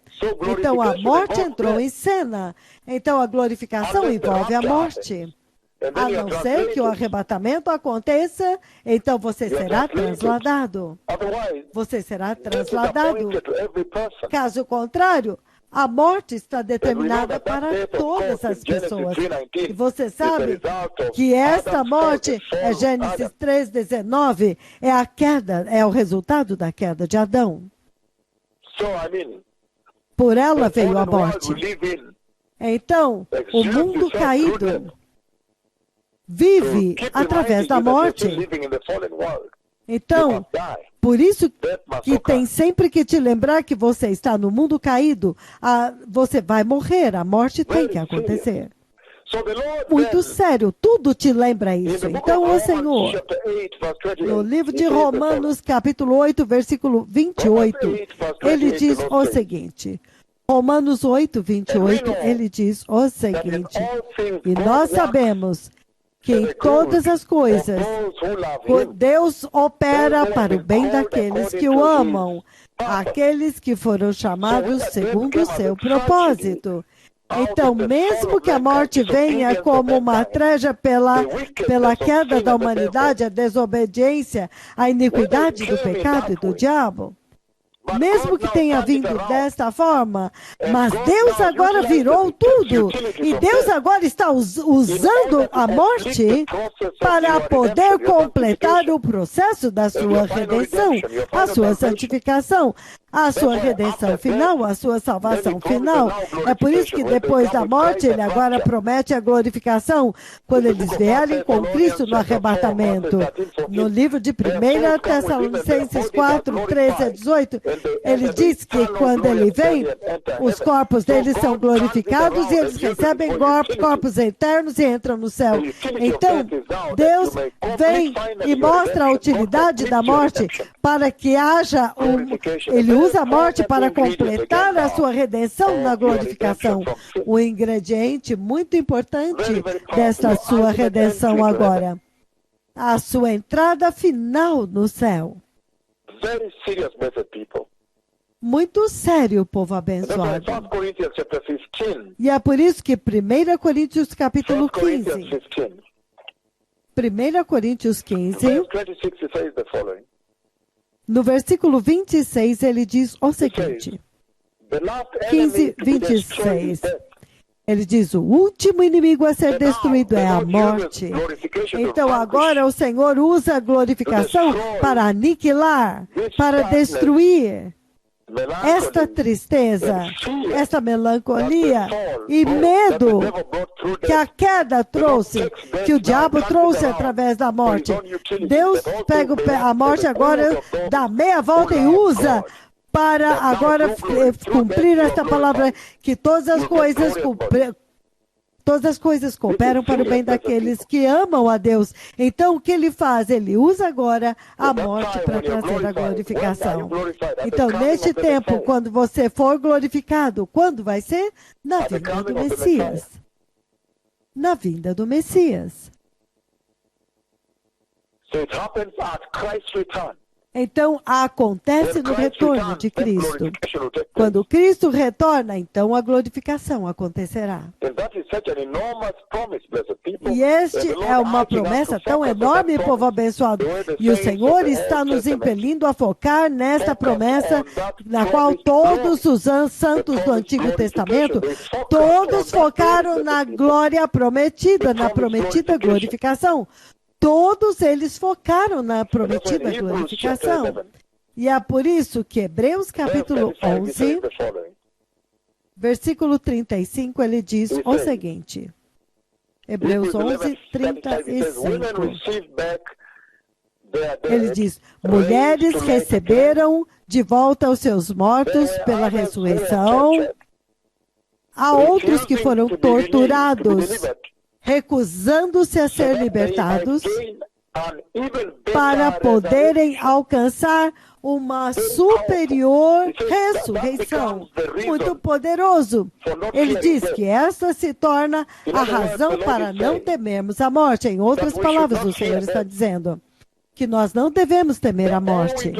então a morte entrou em cena. Então a glorificação envolve a morte. A não ser que o arrebatamento aconteça, então você será trasladado. Você será trasladado. Caso contrário, a morte está determinada para todas as pessoas. E você sabe que esta morte, é Gênesis 3:19, é a queda, é o resultado da queda de Adão. Por ela veio a morte. Então, o mundo caído vive através da morte. Então, por isso que tem sempre que te lembrar que você está no mundo caído, você vai morrer, a morte tem que acontecer. Muito sério, tudo te lembra isso. Então, o Senhor, no livro de Romanos, capítulo 8, versículo 28, ele diz o seguinte... Romanos 8, 28, ele diz o seguinte... E nós sabemos... que em todas as coisas, Deus opera para o bem daqueles que o amam, aqueles que foram chamados segundo o seu propósito. Então, mesmo que a morte venha como uma trégua pela queda da humanidade, a desobediência, a iniquidade do pecado e do diabo, mesmo que tenha vindo desta forma, mas Deus agora virou tudo. E Deus agora está usando a morte para poder completar o processo da sua redenção, a sua santificação, a sua redenção final, a sua salvação final. É por isso que depois da morte, ele agora promete a glorificação quando eles vierem com Cristo no arrebatamento. No livro de 1 Tessalonicenses 4, 13 a 18, ele diz que quando ele vem, os corpos deles são glorificados e eles recebem corpos eternos e entram no céu. Então, Deus vem e mostra a utilidade da morte para que haja ele usa a morte para completar a sua redenção na glorificação. Um ingrediente muito importante desta sua redenção agora. A sua entrada final no céu. Muito sério, povo abençoado. E é por isso que 1 Coríntios capítulo 15. 1 Coríntios 15. No versículo 26, ele diz o seguinte, 15, 26, ele diz, o último inimigo a ser destruído é a morte. Então agora o Senhor usa a glorificação para aniquilar, para destruir esta tristeza, esta melancolia e medo que a queda trouxe, que o diabo trouxe através da morte. Deus pega a morte agora, dá meia volta e usa para agora cumprir esta palavra, que todas as coisas cooperam para o bem daqueles que amam a Deus. Então, o que ele faz? Ele usa agora a morte para trazer a glorificação. Então, neste tempo, quando você for glorificado, quando vai ser? Na vinda do Messias. Na vinda do Messias. Então, acontece no retorno de Cristo. Quando Cristo retorna, então a glorificação acontecerá. E este é uma promessa tão enorme, povo abençoado. E o Senhor está nos impelindo a focar nesta promessa, na qual todos os santos do Antigo Testamento, todos focaram na glória prometida, na prometida glorificação. Todos eles focaram na prometida glorificação. E é por isso que Hebreus capítulo 11, versículo 35, ele diz o seguinte. Hebreus 11, 35. Ele diz, mulheres receberam de volta os seus mortos pela ressurreição. Há outros que foram torturados, recusando-se a ser libertados, para poderem alcançar uma superior ressurreição. Muito poderoso. Ele diz que essa se torna a razão para não temermos a morte. Em outras palavras, o Senhor está dizendo que nós não devemos temer a morte.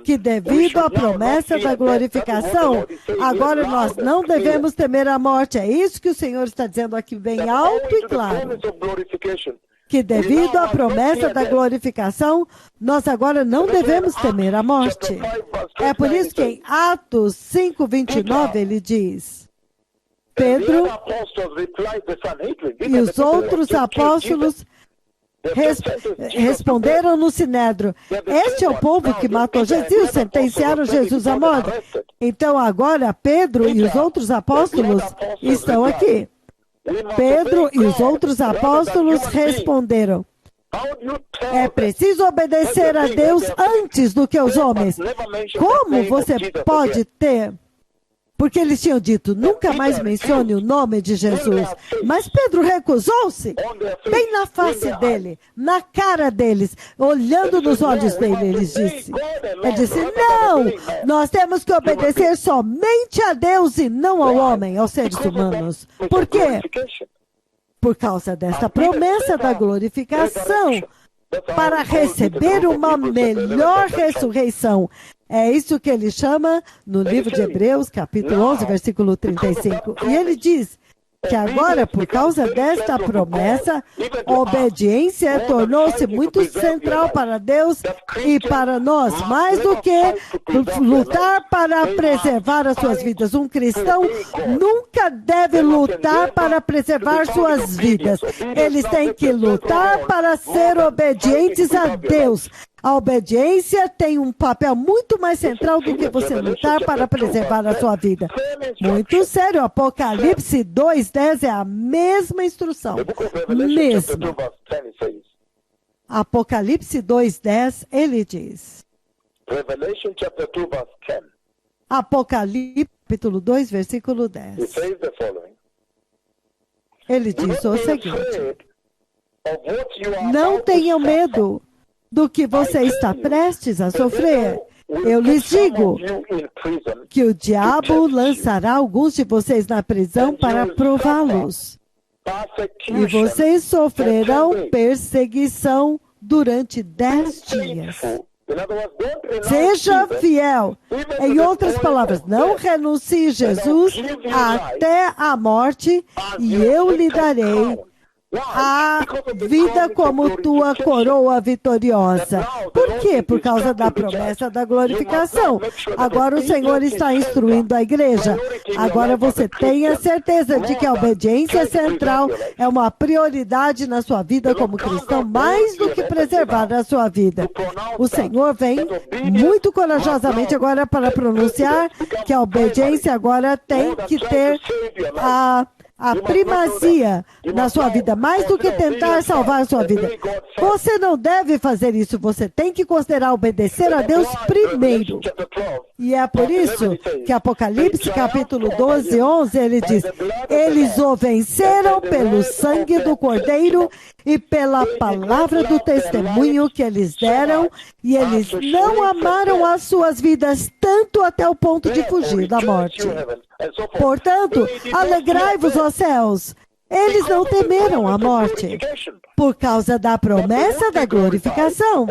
Que devido à promessa da glorificação, agora nós não devemos temer a morte. É isso que o Senhor está dizendo aqui bem alto e claro. Que devido à promessa da glorificação, nós agora não devemos temer a morte. É por isso que em Atos 5:29 ele diz, Pedro e os outros apóstolos responderam no Sinédrio, este é o povo que matou Jesus, sentenciaram Jesus à morte. Então agora Pedro e os outros apóstolos estão aqui. Pedro e os outros apóstolos responderam, é preciso obedecer a Deus antes do que aos homens. Como você pode ter... Porque eles tinham dito, nunca mais mencione o nome de Jesus. Mas Pedro recusou-se, bem na face dele, na cara deles, olhando nos olhos dele, ele disse, não, nós temos que obedecer somente a Deus e não ao homem, aos seres humanos. Por quê? Por causa desta promessa da glorificação, para receber uma melhor ressurreição. É isso que ele chama no livro de Hebreus, capítulo 11, versículo 35. E ele diz que agora, por causa desta promessa, a obediência tornou-se muito central para Deus e para nós, mais do que lutar para preservar as suas vidas. Um cristão nunca deve lutar para preservar suas vidas. Eles têm que lutar para ser obedientes a Deus. A obediência tem um papel muito mais central do que você lutar para preservar a sua vida. Muito sério, Apocalipse 2:10 é a mesma instrução. Mesmo. Apocalipse 2:10, ele diz. Apocalipse, capítulo 2, versículo 10. Ele diz o seguinte. Não tenham medo do que você está prestes a sofrer. Eu lhes digo que o diabo lançará alguns de vocês na prisão para prová-los. E vocês sofrerão perseguição durante 10 dias. Seja fiel. Em outras palavras, não renuncie Jesus até a morte, e eu lhe darei a vida como tua coroa vitoriosa. Por quê? Por causa da promessa da glorificação. Agora o Senhor está instruindo a igreja. Agora você tenha certeza de que a obediência central é uma prioridade na sua vida como cristão, mais do que preservar a sua vida. O Senhor vem muito corajosamente agora para pronunciar que a obediência agora tem que ter a primazia na sua vida, mais do que tentar salvar a sua vida. Você não deve fazer isso, você tem que considerar obedecer a Deus primeiro. E é por isso que Apocalipse capítulo 12, 11, ele diz: eles o venceram pelo sangue do Cordeiro e pela palavra do testemunho que eles deram, e eles não amaram as suas vidas tanto até o ponto de fugir da morte. Portanto, alegrai-vos, ó céus. Eles não temeram a morte por causa da promessa da glorificação,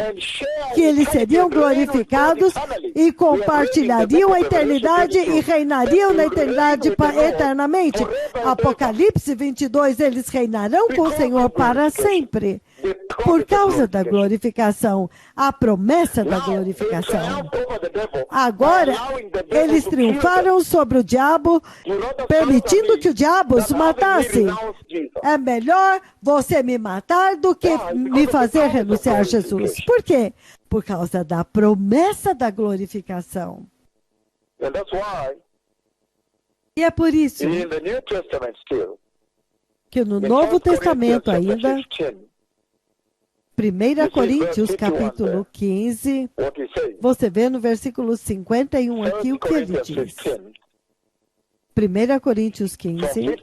que eles seriam glorificados e compartilhariam a eternidade e reinariam na eternidade eternamente. Apocalipse 22, eles reinarão com o Senhor para sempre. Por causa da glorificação, a promessa da glorificação. Agora, eles triunfaram sobre o diabo, permitindo que o diabo os matasse. É melhor você me matar do que me fazer renunciar a Jesus. Por quê? Por causa da promessa da glorificação. E é por isso que no Novo Testamento ainda, 1 Coríntios capítulo 15, você vê no versículo 51 aqui o que ele diz. 1 Coríntios 15,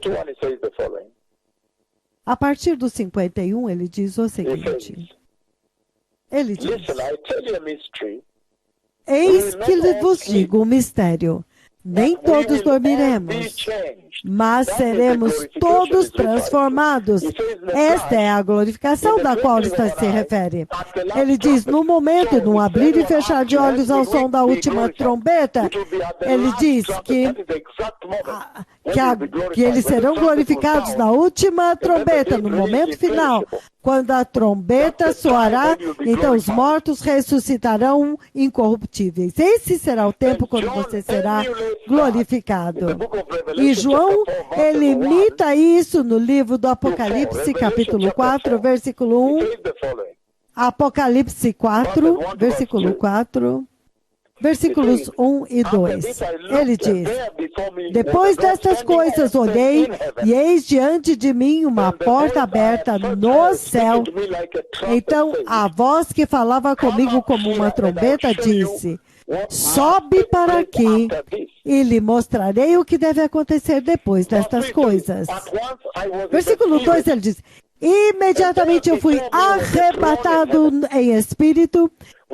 a partir do 51, ele diz o seguinte. Ele diz: eis que vos digo um mistério. Nem todos dormiremos, mas seremos todos transformados. Esta é a glorificação da qual está se refere. Ele diz, no momento, no abrir e fechar de olhos ao som da última trombeta, ele diz que eles serão glorificados na última trombeta, no momento final. Quando a trombeta soará, então os mortos ressuscitarão incorruptíveis. Esse será o tempo quando você será glorificado. E João, ele imita isso no livro do Apocalipse, capítulo 4, versículo 1. Apocalipse 4, versículo 4. Versículos 1 e 2. Ele diz: depois destas coisas olhei, e eis diante de mim uma porta aberta no céu. Então a voz que falava comigo como uma trombeta disse: sobe para aqui, e lhe mostrarei o que deve acontecer depois destas coisas. Versículo 2, ele diz: imediatamente eu fui arrebatado em espírito,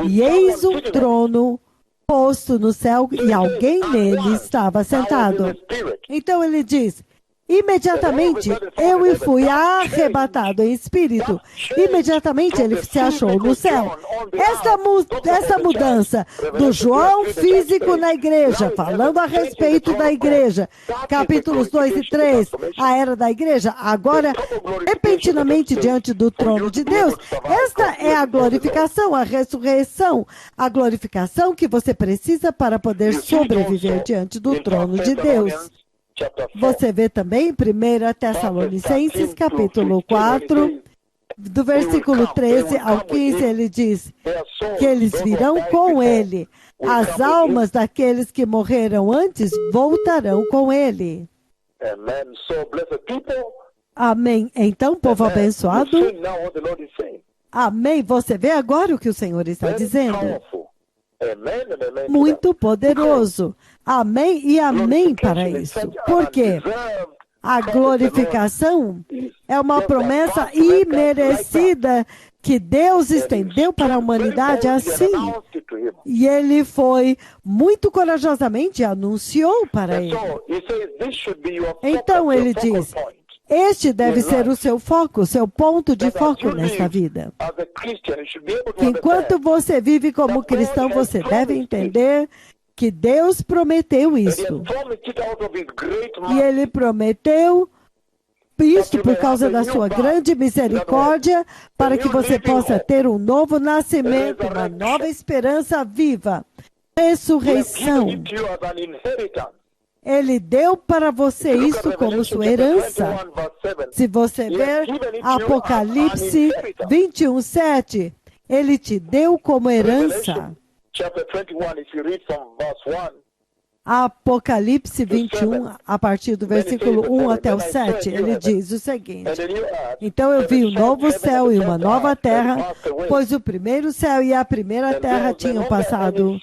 e eis um trono posto no céu e alguém nele estava sentado. Então ele diz: imediatamente eu fui arrebatado em espírito. Imediatamente ele se achou no céu. Essa mudança do João físico na igreja, falando a respeito da igreja, capítulos 2 e 3, a era da igreja, agora, repentinamente diante do trono de Deus, esta é a glorificação, a ressurreição, a glorificação que você precisa para poder sobreviver diante do trono de Deus. Você vê também em 1 Tessalonicenses, capítulo 4, do versículo 13 ao 15, ele diz que eles virão com ele. As almas daqueles que morreram antes voltarão com ele. Amém. Então, povo abençoado, amém. Você vê agora o que o Senhor está dizendo? Muito poderoso. Amém e amém para isso. Por quê? A glorificação é uma promessa imerecida que Deus estendeu para a humanidade assim. E ele foi muito corajosamente anunciou para ele. Então ele diz: este deve ser o seu foco, o seu ponto de foco nesta vida. Enquanto você vive como cristão, você deve entender que Deus prometeu isso. E ele prometeu Isto por causa da sua grande misericórdia, para que você possa ter um novo nascimento, uma nova esperança viva. Ressurreição. Ele deu para você isso como sua herança. Se você ver Apocalipse 21:7, ele te deu como herança. Apocalipse 21, a partir do versículo 1 até o 7, ele diz o seguinte: então eu vi um novo céu e uma nova terra, pois o primeiro céu e a primeira terra tinham passado,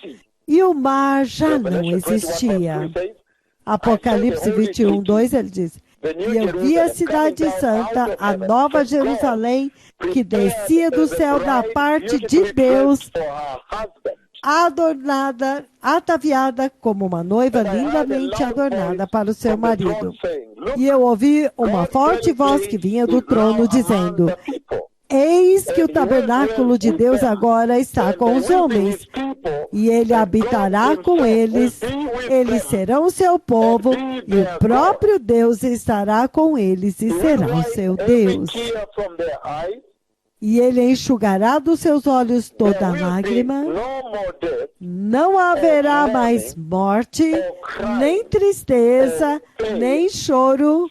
e o mar já não existia. Apocalipse 21:2, ele diz: e eu vi a cidade santa, a nova Jerusalém, que descia do céu da parte de Deus, adornada, ataviada como uma noiva lindamente adornada para o seu marido. E eu ouvi uma forte voz que vinha do trono dizendo: eis que o tabernáculo de Deus agora está com os homens, e ele habitará com eles, eles serão o seu povo, e o próprio Deus estará com eles e será o seu Deus. E ele enxugará dos seus olhos toda lágrima, não haverá mais morte, nem tristeza, nem choro,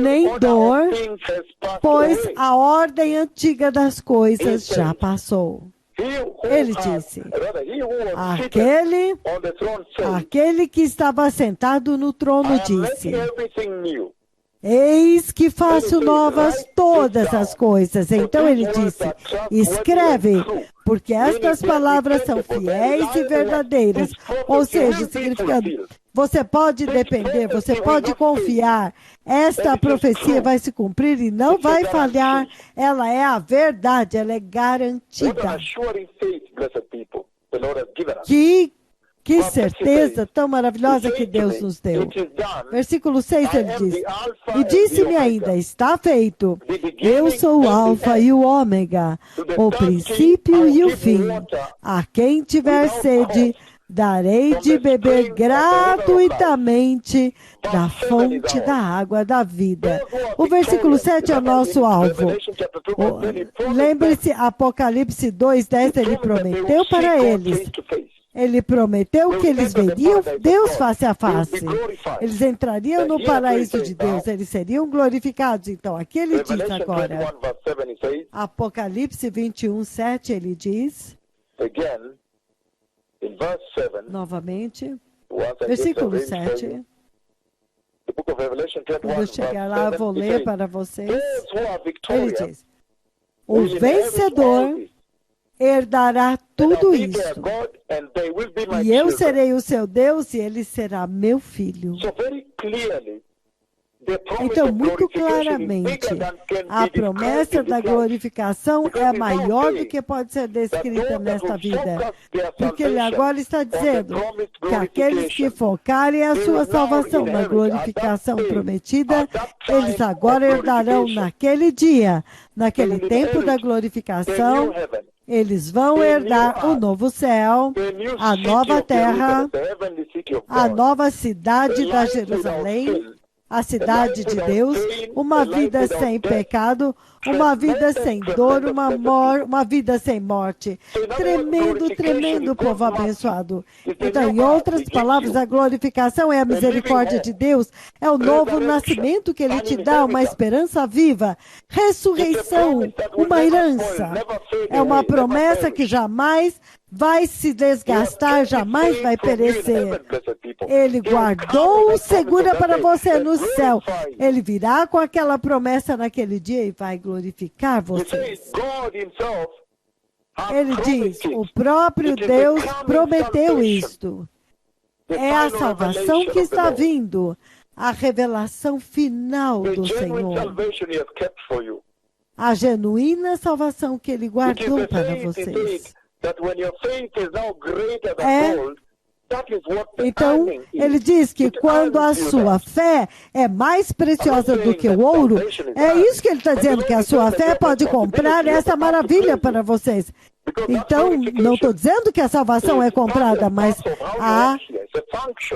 nem dor, pois a ordem antiga das coisas já passou. Ele disse: aquele que estava sentado no trono disse: eis que faço novas todas as coisas. Então ele disse: escreve, porque estas palavras são fiéis e verdadeiras. Ou seja, significando, você pode depender, você pode confiar. Esta profecia vai se cumprir e não vai falhar. Ela é a verdade, ela é garantida. Que certeza tão maravilhosa que Deus nos deu. Versículo 6, ele diz: e disse-me ainda, está feito. Eu sou o Alfa e o Ômega, o princípio e o fim. A quem tiver sede, darei de beber gratuitamente da fonte da água da vida. O versículo 7 é o nosso alvo. Lembre-se, Apocalipse 2:10, ele prometeu para eles. Ele prometeu que eles veriam Deus face a face. Eles entrariam no paraíso de Deus. Eles seriam glorificados. Então, aqui ele diz agora. Apocalipse 21:7, ele diz. Novamente. Versículo 7. Quando eu chegar lá, eu vou ler para vocês. Ele diz: o vencedor herdará tudo isso. E eu serei o seu Deus e ele será meu filho. Então, muito claramente, a promessa da glorificação é maior do que pode ser descrita nesta vida. Porque ele agora está dizendo que aqueles que focarem a sua salvação na glorificação prometida, eles agora herdarão naquele dia, naquele tempo da glorificação. Eles vão herdar o novo céu, a nova terra, a nova cidade da Jerusalém, a cidade de Deus, uma vida sem pecado, uma vida sem dor, uma vida sem morte. Tremendo, tremendo, povo abençoado. Então, em outras palavras, a glorificação é a misericórdia de Deus, é o novo nascimento que Ele te dá, uma esperança viva, ressurreição, uma herança. É uma promessa que jamais vai se desgastar, jamais vai perecer. Ele guardou, segura para você no céu. Ele virá com aquela promessa naquele dia e vai glorificar vocês. Ele diz, o próprio Deus prometeu isto. É a salvação que está vindo, a revelação final do Senhor. A genuína salvação que Ele guardou para vocês. Então, ele diz que quando a sua fé é mais preciosa do que o ouro, é isso que ele está dizendo, que a sua fé pode comprar essa maravilha para vocês. Então, não estou dizendo que a salvação é comprada, mas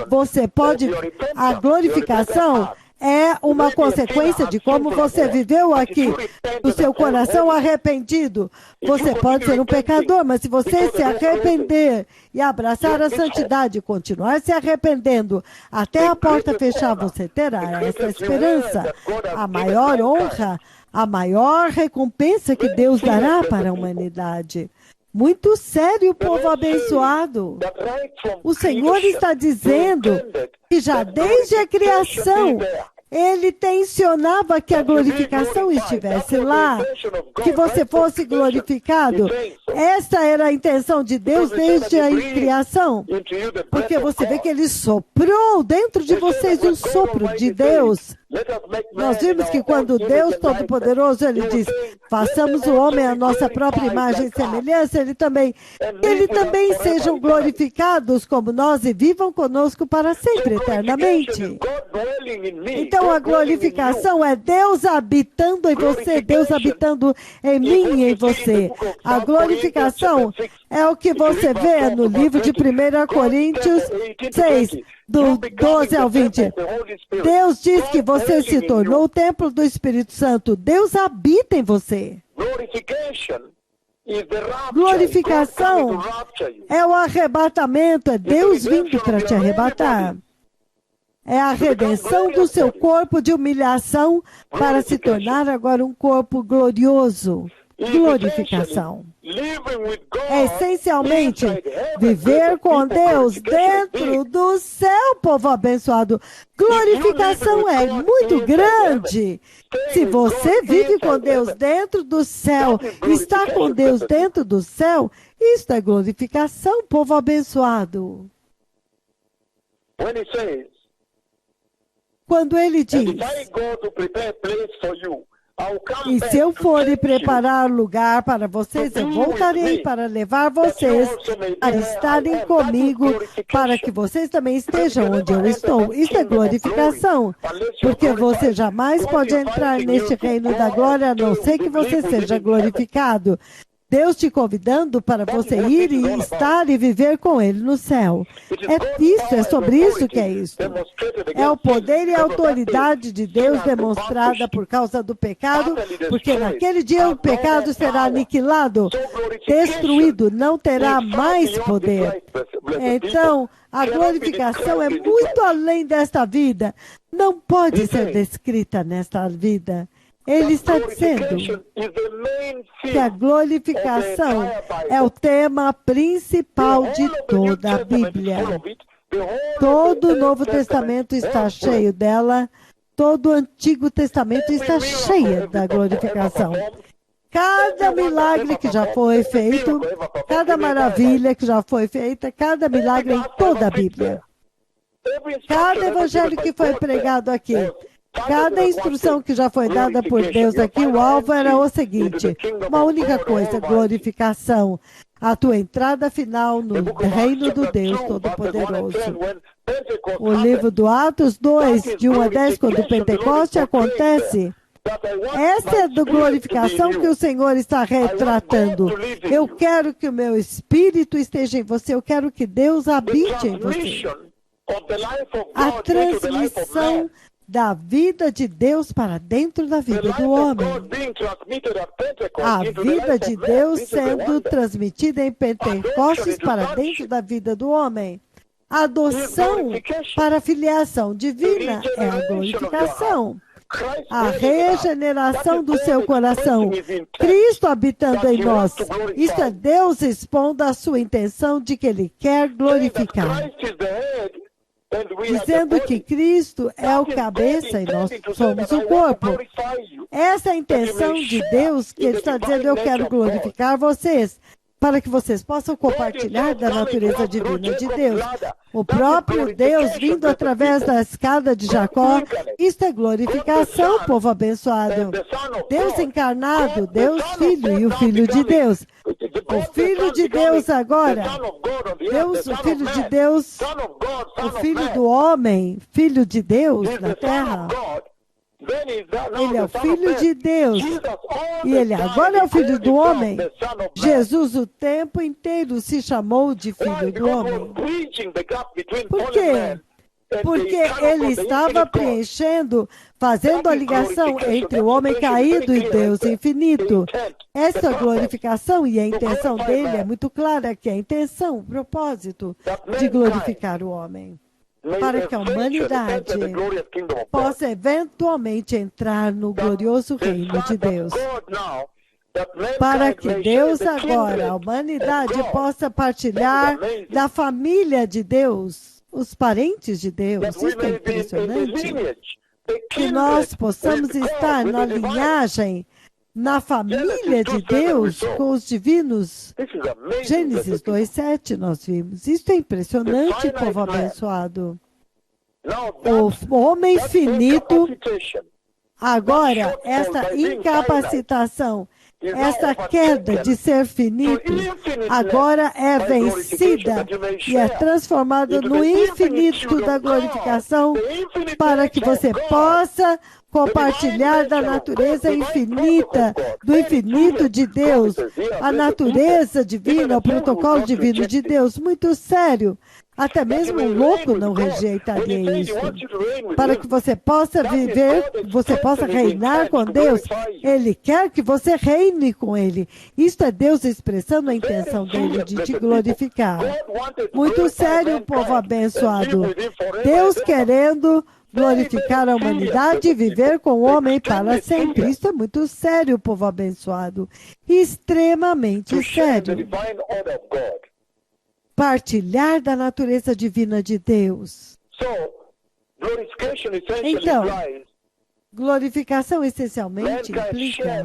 você pode, a glorificação é uma consequência de como você viveu aqui, o seu coração arrependido. Você pode ser um pecador, mas se você se arrepender e abraçar a santidade e continuar se arrependendo até a porta fechar, você terá essa esperança. A maior honra, a maior recompensa que Deus dará para a humanidade. Muito sério, povo abençoado. O Senhor está dizendo que já desde a criação, Ele tensionava que a glorificação estivesse lá, que você fosse glorificado. Essa era a intenção de Deus desde a criação. Porque você vê que Ele soprou dentro de vocês um sopro de Deus. Nós vimos que quando Deus Todo-Poderoso, Ele diz, façamos o homem à nossa própria imagem e semelhança, Ele também sejam glorificados como nós e vivam conosco para sempre, eternamente. Então a glorificação é Deus habitando em você, Deus habitando em mim e em você. A glorificação é o que você vê no livro de 1 Coríntios 6, do 12 ao 20. Deus diz que você se tornou o templo do Espírito Santo. Deus habita em você. Glorificação é o arrebatamento, é Deus vindo para te arrebatar. É a redenção do seu corpo de humilhação para se tornar agora um corpo glorioso. Glorificação. É essencialmente viver com Deus dentro do céu, povo abençoado. Glorificação é muito grande. Se você vive com Deus dentro do céu, está com Deus dentro do céu, isto é glorificação, povo abençoado. Quando Ele diz, e se eu for e preparar lugar para vocês, eu voltarei para levar vocês a estarem comigo, para que vocês também estejam onde eu estou. Isso é glorificação, porque você jamais pode entrar neste reino da glória, a não ser que você seja glorificado. Deus te convidando para você ir e estar e viver com Ele no céu. É sobre isso que é isso. É o poder e a autoridade de Deus demonstrada por causa do pecado, porque naquele dia o pecado será aniquilado, destruído, não terá mais poder. Então, a glorificação é muito além desta vida. Não pode ser descrita nesta vida. Ele está dizendo que a glorificação é o tema principal de toda a Bíblia. Todo o Novo Testamento está cheio dela, todo o Antigo Testamento está cheio da glorificação. Cada milagre que já foi feito, cada maravilha que já foi feita, cada milagre em toda a Bíblia. Cada evangelho que foi pregado aqui, cada instrução que já foi dada por Deus aqui, o alvo era o seguinte, uma única coisa, glorificação. A tua entrada final no reino do Deus Todo-Poderoso. O livro do Atos 2, de 1 a 10, quando o Pentecoste acontece, essa é a glorificação que o Senhor está retratando. Eu quero que o meu Espírito esteja em você, eu quero que Deus habite em você. A transmissão da vida de Deus para dentro da vida do homem. A vida de Deus sendo transmitida em Pentecostes para dentro da vida do homem. A adoção para a filiação divina é a glorificação. A regeneração do seu coração. Cristo habitando em nós. Isso é Deus expondo a sua intenção de que Ele quer glorificar. Dizendo que Cristo é o cabeça e nós somos o corpo. Essa é a intenção de Deus, que Ele está dizendo, eu quero glorificar vocês, para que vocês possam compartilhar da natureza divina de Deus. O próprio Deus vindo através da escada de Jacó, isto é glorificação, povo abençoado. Deus encarnado, Deus Filho e o Filho de Deus. O Filho de Deus agora, Deus, o Filho de Deus, o Filho do homem, Filho de Deus na terra. Ele é o Filho de Deus. E Ele agora é o Filho do homem. Jesus o tempo inteiro se chamou de Filho do homem. Por quê? porque ele estava preenchendo, fazendo a ligação entre o homem caído e Deus infinito. Essa glorificação e a intenção dele é muito clara, que é a intenção, o propósito de glorificar o homem, para que a humanidade possa eventualmente entrar no glorioso reino de Deus. Para que Deus agora, a humanidade, possa partilhar da família de Deus, os parentes de Deus. Isso é impressionante. Que nós possamos estar na linhagem, na família de Deus, com os divinos. Gênesis 2:7 nós vimos. Isso é impressionante, povo abençoado. O homem finito, agora, essa incapacitação, essa queda de ser finito, agora é vencida e é transformada no infinito da glorificação, para que você possa compartilhar da natureza infinita, do infinito de Deus, a natureza divina, o protocolo divino de Deus. Muito sério. Até mesmo um louco não rejeitaria isso. Para que você possa viver, você possa reinar com Deus, Ele quer que você reine com Ele. Isto é Deus expressando a intenção dele de te glorificar. Muito sério, povo abençoado. Deus querendo glorificar a humanidade e viver com o homem para sempre. Isso é muito sério, povo abençoado. Extremamente sério. Partilhar da natureza divina de Deus. Então, glorificação essencialmente implica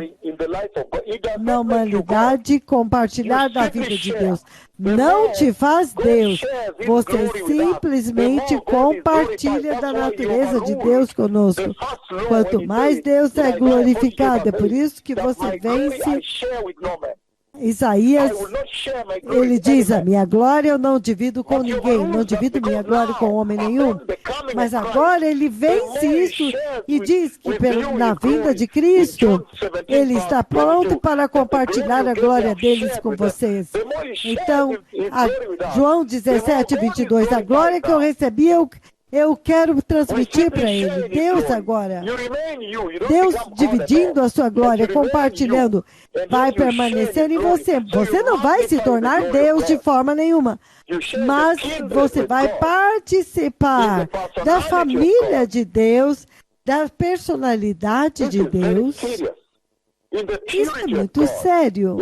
na humanidade compartilhar da vida de Deus. Não te faz Deus. Você simplesmente compartilha da natureza de Deus conosco. Quanto mais Deus é glorificado, é por isso que você vence. Isaías, ele diz, a minha glória eu não divido com ninguém, não divido minha glória com homem nenhum. Mas agora ele vence isso e diz que na vinda de Cristo, ele está pronto para compartilhar a glória deles com vocês. Então, João 17:22, a glória que eu recebi, eu quero transmitir para ele. Deus agora, Deus dividindo a sua glória, compartilhando, vai permanecer em você. Você não vai se tornar Deus de forma nenhuma, mas você vai participar da família de Deus, da personalidade de Deus. Isso é muito sério,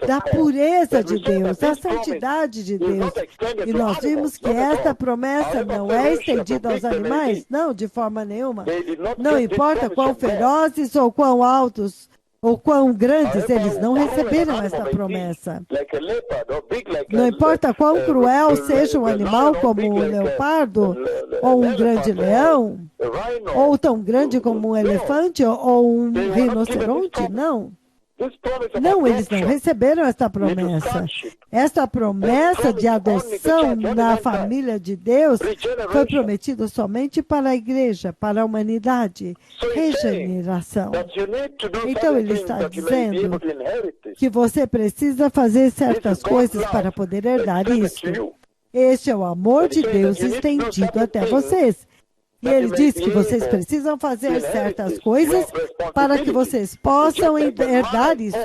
da pureza de Deus, da santidade de Deus. E nós vimos que esta promessa não é estendida aos animais, não, de forma nenhuma. Não importa quão ferozes ou quão altos ou quão grandes, eles não receberam esta promessa. Não importa quão cruel seja um animal como um leopardo, ou um grande leão, ou tão grande como um elefante, ou um rinoceronte, não. Não, eles não receberam esta promessa. Esta promessa de adoção na família de Deus foi prometida somente para a igreja, para a humanidade. Regeneração. Então ele está dizendo que você precisa fazer certas coisas para poder herdar isso. Este é o amor de Deus estendido até vocês. E ele diz que vocês precisam fazer certas coisas para que vocês possam herdar isso.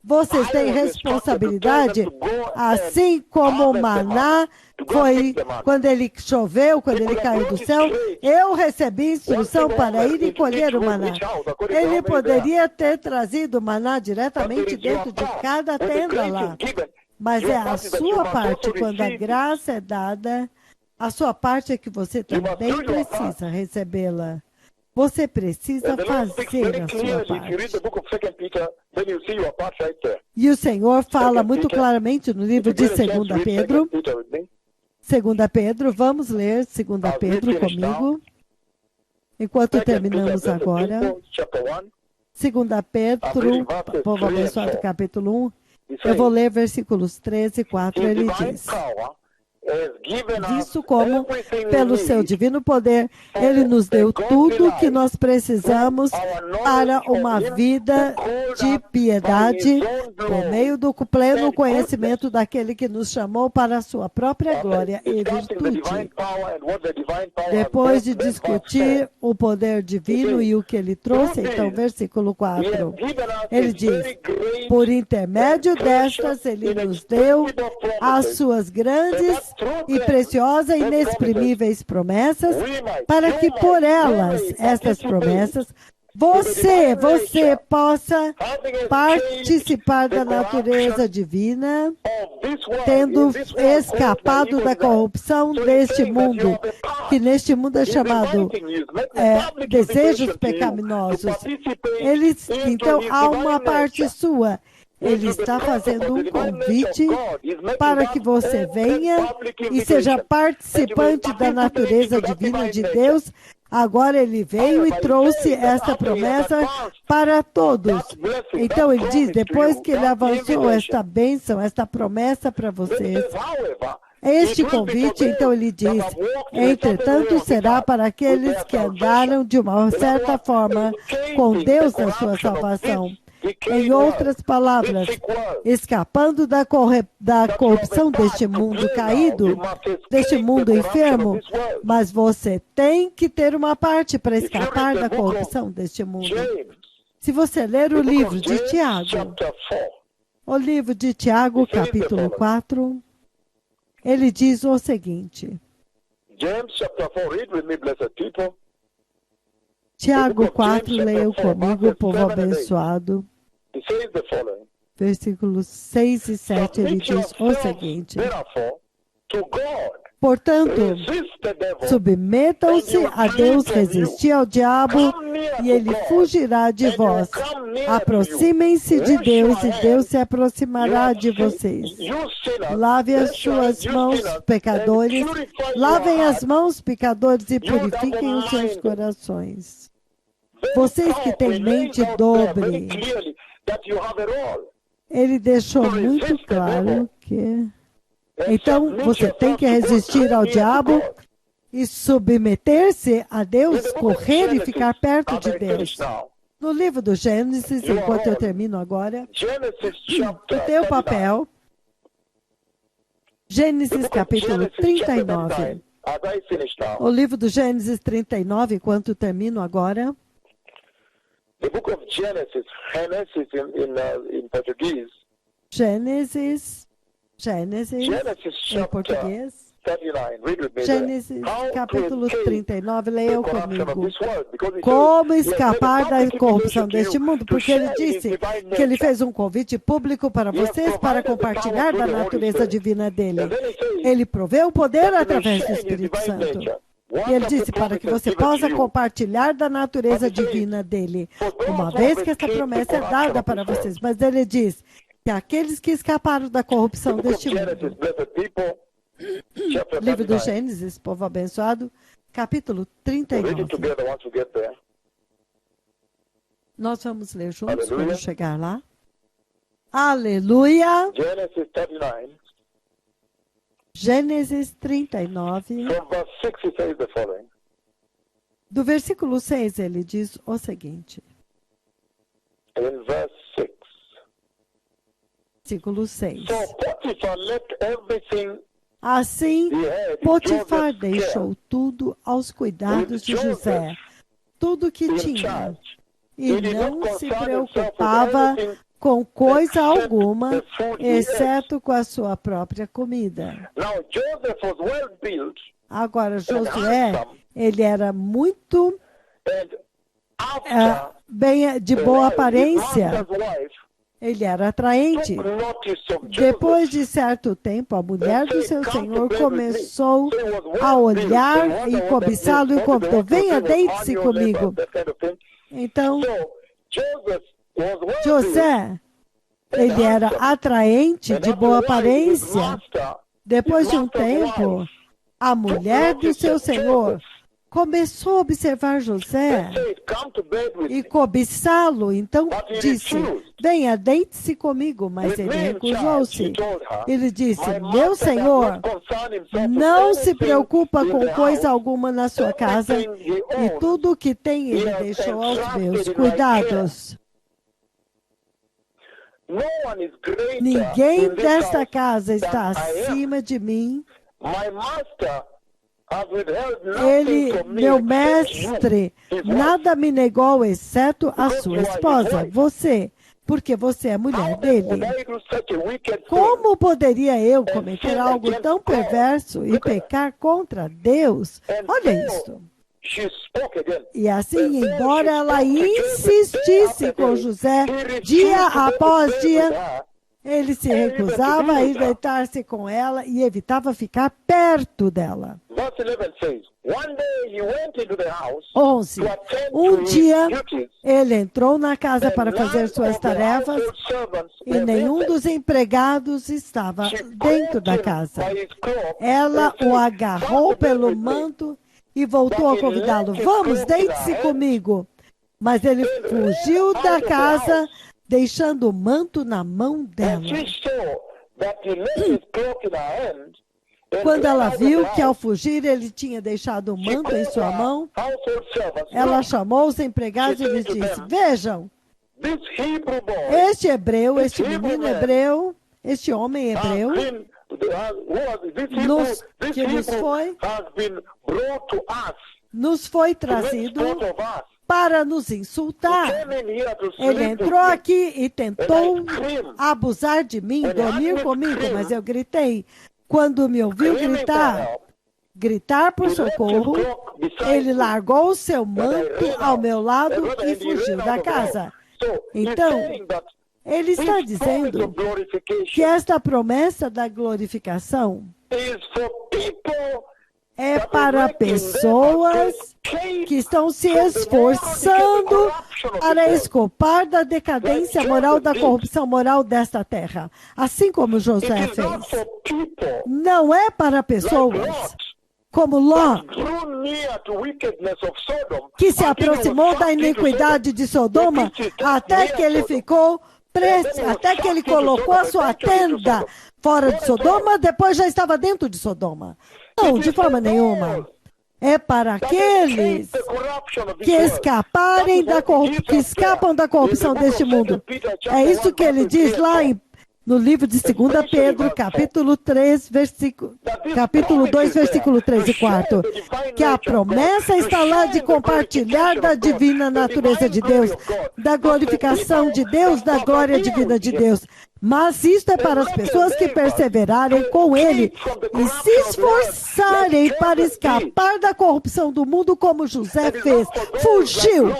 Vocês têm responsabilidade, assim como o maná foi quando ele choveu, quando ele caiu do céu. Eu recebi instrução para ir e colher o maná. Ele poderia ter trazido o maná diretamente dentro de cada tenda lá. Mas é a sua parte, quando a graça é dada, a sua parte é que você também precisa recebê-la. Você precisa fazer a sua parte. E o Senhor fala muito claramente no livro de 2 Pedro. 2 Pedro, vamos ler 2 Pedro comigo. Enquanto terminamos agora. 2 Pedro, povo abençoado, capítulo 1. Eu vou ler versículos 13 e 4, ele diz: visto como, pelo seu divino poder, Ele nos deu tudo que nós precisamos para uma vida de piedade, por meio do pleno conhecimento daquele que nos chamou para a sua própria glória e virtude. Depois de discutir o poder divino e o que ele trouxe, então, versículo 4, ele diz: por intermédio destas, ele nos deu as suas grandes e preciosas e inexprimíveis promessas, para que por elas, estas promessas, você possa participar da natureza divina, tendo escapado da corrupção deste mundo, que neste mundo é chamado desejos pecaminosos. Então, há uma parte sua. Ele está fazendo um convite para que você venha e seja participante da natureza divina de Deus. Agora ele veio e trouxe esta promessa para todos. Então ele diz, depois que ele avançou esta bênção, esta promessa para vocês, este convite, então ele diz, entretanto será para aqueles que andaram de uma certa forma com Deus na sua salvação. Em outras palavras, escapando da corrupção deste mundo caído, deste mundo enfermo, mas você tem que ter uma parte para escapar da corrupção deste mundo. Se você ler o livro de Tiago, capítulo 4, ele diz o seguinte. Tiago 4, leiam comigo, povo abençoado. Versículos 6 e 7, ele diz o seguinte: portanto, submetam-se a Deus, resistir ao diabo, e ele fugirá de vós. Aproximem-se de Deus, e Deus se aproximará de vocês. Lavem as suas mãos, pecadores. Lavem as mãos, pecadores, e purifiquem os seus corações. Vocês que têm mente dobre. Ele deixou muito claro que... Então, você tem que resistir ao diabo e submeter-se a Deus, correr e ficar perto de Deus. No livro do Gênesis, enquanto eu termino agora, o teu papel, Gênesis capítulo 39. O livro do Gênesis 39, enquanto eu termino agora. The book of Genesis in Portuguese. Gênesis em português. 39. Read with me Gênesis there. capítulo 39, leiam Corruption comigo. of this world, because it Como says, escapar da "Yes, the corrupção public deste mundo? Porque ele disse que ele fez um convite público para vocês para compartilhar da natureza divina dele. Ele proveu o poder através do Espírito Santo. E ele disse para que você possa compartilhar da natureza divina dele, uma vez que essa promessa é dada para vocês. Mas ele diz que aqueles que escaparam da corrupção deste mundo. Livro do Gênesis, povo abençoado, capítulo 39. Nós vamos ler juntos quando chegar lá. Aleluia! Genesis 39. Gênesis 39. From verse 6 it says the following. Do versículo 6 ele diz o seguinte. In verse 6. Versículo 6. So Potiphar left everything Assim, he had in Potifar Joseph's care, deixou tudo aos cuidados de José, tudo que in tinha, charge. e He did not não se concern himself with preocupava anything com coisa except alguma, the food he exceto com a sua própria comida. Now Joseph was well built, Agora, Josué, ele era muito and bem de boa his aparência, master's wife ele era atraente. took notice of Joseph. Depois de certo tempo, a mulher do seu senhor começou a olhar e cobiçá-lo e convidou: venha, deite-se comigo. Então, So Joseph was well built, José, ele era atraente, de boa aparência. Depois de um tempo, a mulher do seu senhor começou a observar José e cobiçá-lo. Então disse, venha, deite-se comigo. Mas ele recusou-se. Ele disse, meu senhor não se preocupa com coisa alguma na sua casa, e tudo o que tem ele deixou aos meus cuidados. Ninguém desta casa está acima de mim. Ele, meu mestre, nada me negou, exceto a sua esposa, você, porque você é mulher dele. Como poderia eu cometer algo tão perverso e pecar contra Deus? Olha isso. E assim, embora ela insistisse com José, dia após dia, ele se recusava a ir deitar-se com ela e evitava ficar perto dela. 11. Um dia, ele entrou na casa para fazer suas tarefas e nenhum dos empregados estava dentro da casa. Ela o agarrou pelo manto e voltou a convidá-lo. Vamos, deite-se comigo. Mas ele fugiu da casa, deixando o manto na mão dela. Quando ela viu que ao fugir ele tinha deixado o manto em sua mão, ela chamou os empregados e lhes disse, vejam, este hebreu, este menino hebreu, este homem hebreu, nos foi trazido para nos insultar. Ele entrou aqui e tentou abusar de mim, dormir comigo, mas eu gritei. Quando me ouviu gritar por socorro, ele largou o seu manto ao meu lado e fugiu da casa. Então, ele está dizendo que esta promessa da glorificação é para pessoas que estão se esforçando para escapar da decadência moral, da corrupção moral desta terra, assim como José fez. Não é para pessoas como Ló, que se aproximou da iniquidade de Sodoma até que ele ficou preso, até que ele colocou a sua tenda fora de Sodoma, depois já estava dentro de Sodoma. Não, de forma nenhuma. É para aqueles que escapam da corrupção deste mundo. É isso que ele diz lá no livro de 2 Pedro, capítulo 2, versículo 3 e 4, que a promessa está lá de compartilhar da divina natureza de Deus, da glorificação de Deus, da glória divina de Deus. Mas isto é para as pessoas que perseverarem com Ele e se esforçarem para escapar da corrupção do mundo como José fez. Fugiu.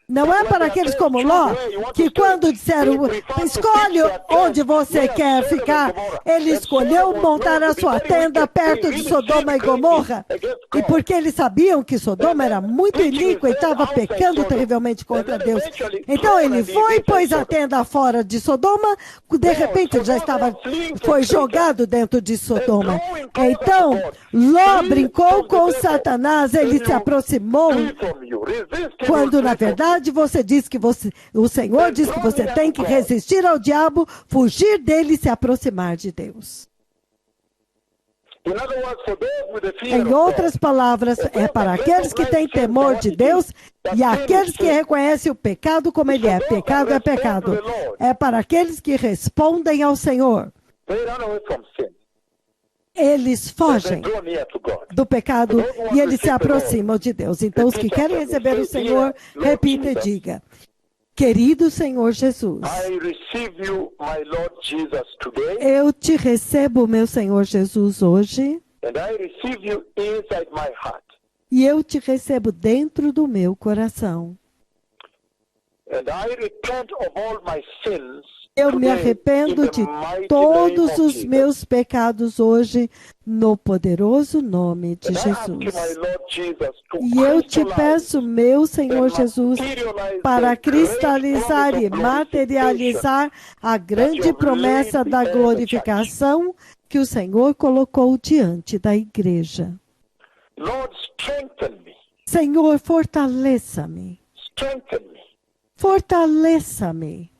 Não é para aqueles como Ló, que quando disseram, escolhe onde você quer ficar, ele escolheu montar a sua tenda perto de Sodoma e Gomorra. E porque eles sabiam que Sodoma era muito iníqua e estava pecando terrivelmente contra Deus. Então ele foi e pôs a tenda fora de Sodoma, de repente ele foi jogado dentro de Sodoma. Então, Ló brincou com Satanás, ele se aproximou, quando na verdade você diz que o Senhor diz que você tem que resistir ao diabo, fugir dele e se aproximar de Deus. Em outras palavras, é para aqueles que têm temor de Deus e aqueles que reconhecem o pecado como ele é. Pecado é pecado. É para aqueles que respondem ao Senhor. Eles fogem do pecado e eles se aproximam de Deus. Então, os que querem receber o Senhor, repita e diga, querido Senhor Jesus, eu te recebo, meu Senhor Jesus, hoje, e eu te recebo dentro do meu coração. Eu me arrependo de todos os meus pecados hoje, no poderoso nome de Jesus. E eu te peço, meu Senhor Jesus, para cristalizar e materializar a grande promessa da glorificação que o Senhor colocou diante da igreja. Senhor, fortaleça-me. Strengthen me. Fortaleça-me.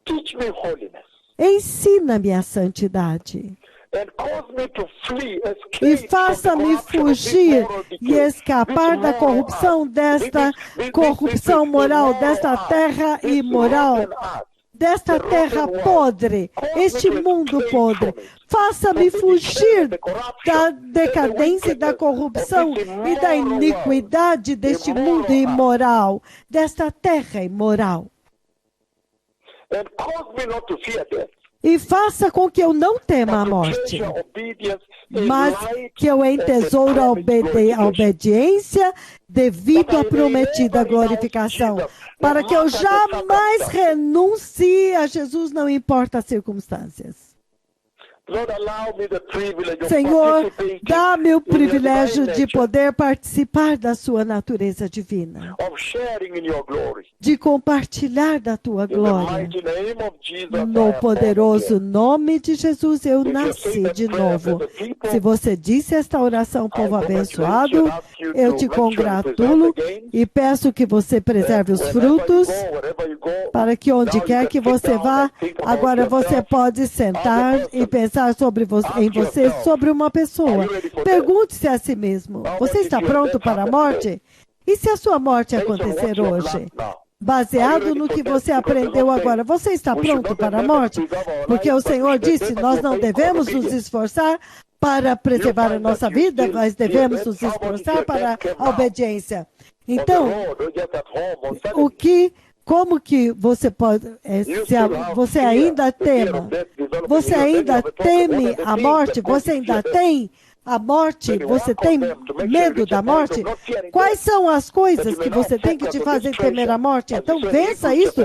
Teach me holiness. Ensina-me a santidade. And cause me to flee, E escape faça-me fugir e escapar da corrupção desta corrupção moral, desta terra imoral, desta terra podre, este mundo podre. Faça-me fugir da decadência, da corrupção e da iniquidade deste mundo imoral, desta terra imoral. and cause me not to fear death. E faça com que eu não tema a morte, mas que eu entesoure a obediência devido à prometida glorificação, para que eu jamais renuncie a Jesus, não importa as circunstâncias. Senhor, dá-me o privilégio de poder participar da sua natureza divina, de compartilhar da tua glória. No poderoso nome de Jesus, eu nasci de novo. Se você disse esta oração, povo abençoado, eu te congratulo e peço que você preserve os frutos, para que onde quer que você vá, agora você pode sentar e pensar em você, sobre uma pessoa. Pergunte-se a si mesmo: você está pronto para a morte? E se a sua morte acontecer hoje? Baseado no que você aprendeu agora, você está pronto para a morte? Porque o Senhor disse: nós não devemos nos esforçar para preservar a nossa vida, mas devemos nos esforçar para a obediência. Então, como que você pode, você ainda teme a morte? Você ainda tem a morte? Você tem medo da morte? Quais são as coisas que você tem que te fazer temer a morte? Então vença isso,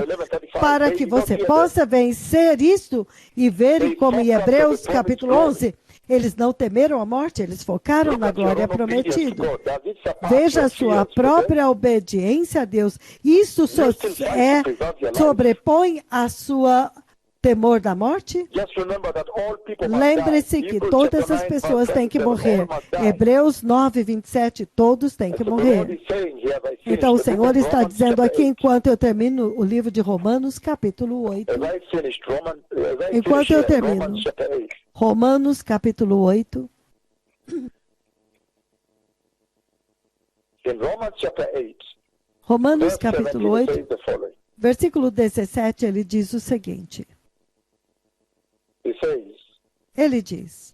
para que você possa vencer isso e ver como em Hebreus capítulo 11, eles não temeram a morte, eles focaram na glória prometida. Veja a sua própria obediência a Deus. Isso sobrepõe a sua temor da morte? Lembre-se que todas as pessoas têm que morrer. Hebreus 9, 27, todos têm que morrer. Então o Senhor está dizendo aqui, enquanto eu termino o livro de Romanos, capítulo 8. Enquanto eu termino Romanos, capítulo 8. Romanos, capítulo 8, versículo 17, ele diz o seguinte. Ele diz: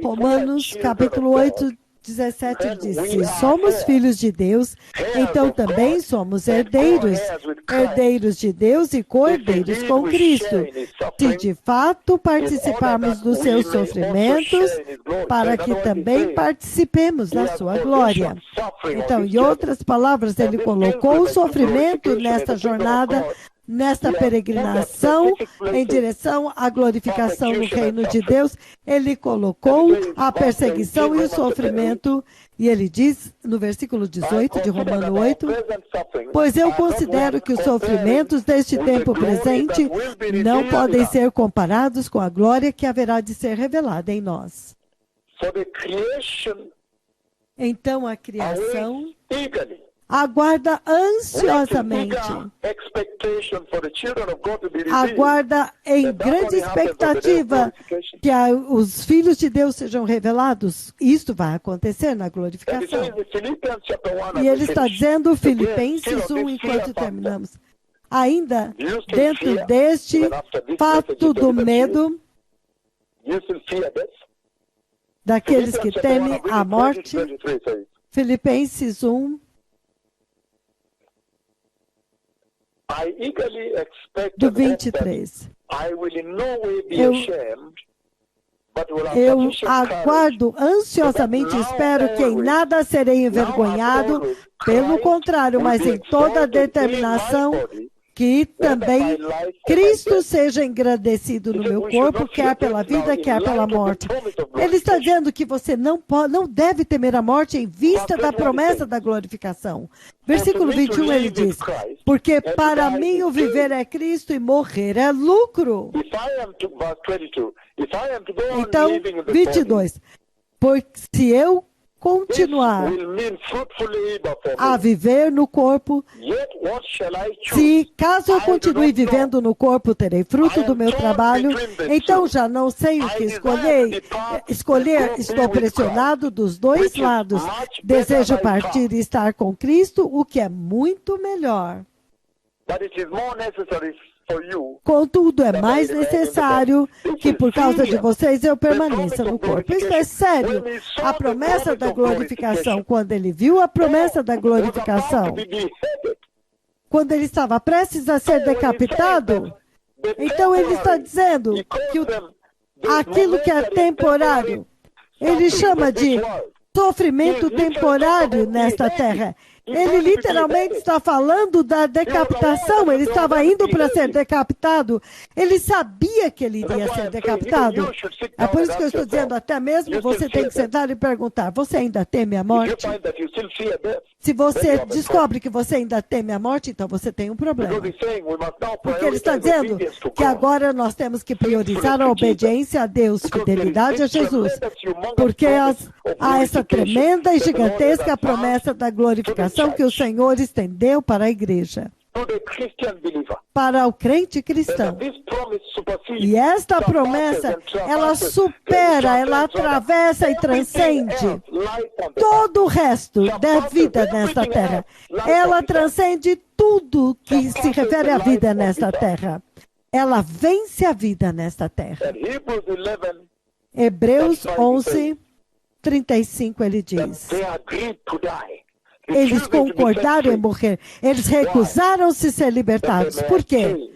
Romanos, capítulo 8, 17 diz: se somos filhos de Deus, então também somos herdeiros, herdeiros de Deus e co-herdeiros com Cristo, se de fato participarmos dos seus sofrimentos, para que também participemos da sua glória. Então, em outras palavras, ele colocou o sofrimento nesta jornada, nesta peregrinação em direção à glorificação no reino de Deus. Ele colocou a perseguição e o sofrimento, e ele diz no versículo 18 de Romanos 8, pois eu considero que os sofrimentos deste tempo presente não podem ser comparados com a glória que haverá de ser revelada em nós. Então a criação aguarda ansiosamente, aguarda em grande expectativa que os filhos de Deus sejam revelados. Isto vai acontecer na glorificação. E ele está dizendo, Filipenses 1, enquanto terminamos, ainda dentro deste fato do medo daqueles que temem a morte, Filipenses 1, do 23. Eu aguardo ansiosamente, espero que em nada serei envergonhado, pelo contrário, mas em toda determinação que também Cristo seja engrandecido no meu corpo, quer pela vida, quer pela morte. Ele está dizendo que você não deve temer a morte em vista da promessa da glorificação. Versículo 21, ele diz, porque para mim o viver é Cristo e morrer é lucro. Então, 22, porque se eu continuar a viver no corpo, se caso eu continue vivendo no corpo, terei fruto do meu trabalho, então já não sei o que escolher, estou pressionado dos dois lados, desejo partir e estar com Cristo, o que é muito melhor. Contudo, é mais necessário que por causa de vocês eu permaneça no corpo. Isso é sério. A promessa da glorificação, quando ele viu a promessa da glorificação, quando ele estava prestes a ser decapitado, então ele está dizendo que aquilo que é temporário, ele chama de sofrimento temporário nesta terra. Ele literalmente está falando da decapitação. Ele estava indo para ser decapitado. Ele sabia que ele iria ser decapitado. É por isso que eu estou dizendo, até mesmo você tem que sentar e perguntar, você ainda teme a morte? Se você descobre que você ainda teme a morte, então você tem um problema. Porque ele está dizendo que agora nós temos que priorizar a obediência a Deus, fidelidade a Jesus. Porque há essa tremenda e gigantesca promessa da glorificação que o Senhor estendeu para a igreja, para o crente cristão. E esta promessa, ela supera, ela atravessa e transcende todo o resto da vida nesta terra. Ela transcende tudo que se refere à vida nesta terra. Ela vence a vida nesta terra. Hebreus 11, 35, ele diz: eles concordaram em morrer. Eles recusaram-se ser libertados. Por quê?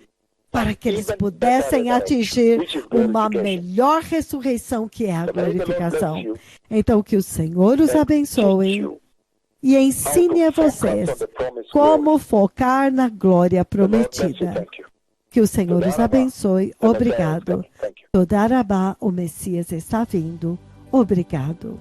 Para que eles pudessem atingir uma melhor ressurreição, que é a glorificação. Então, que o Senhor os abençoe e ensine a vocês como focar na glória prometida. Que o Senhor os abençoe. Obrigado. Todarabá, o Messias está vindo. Obrigado.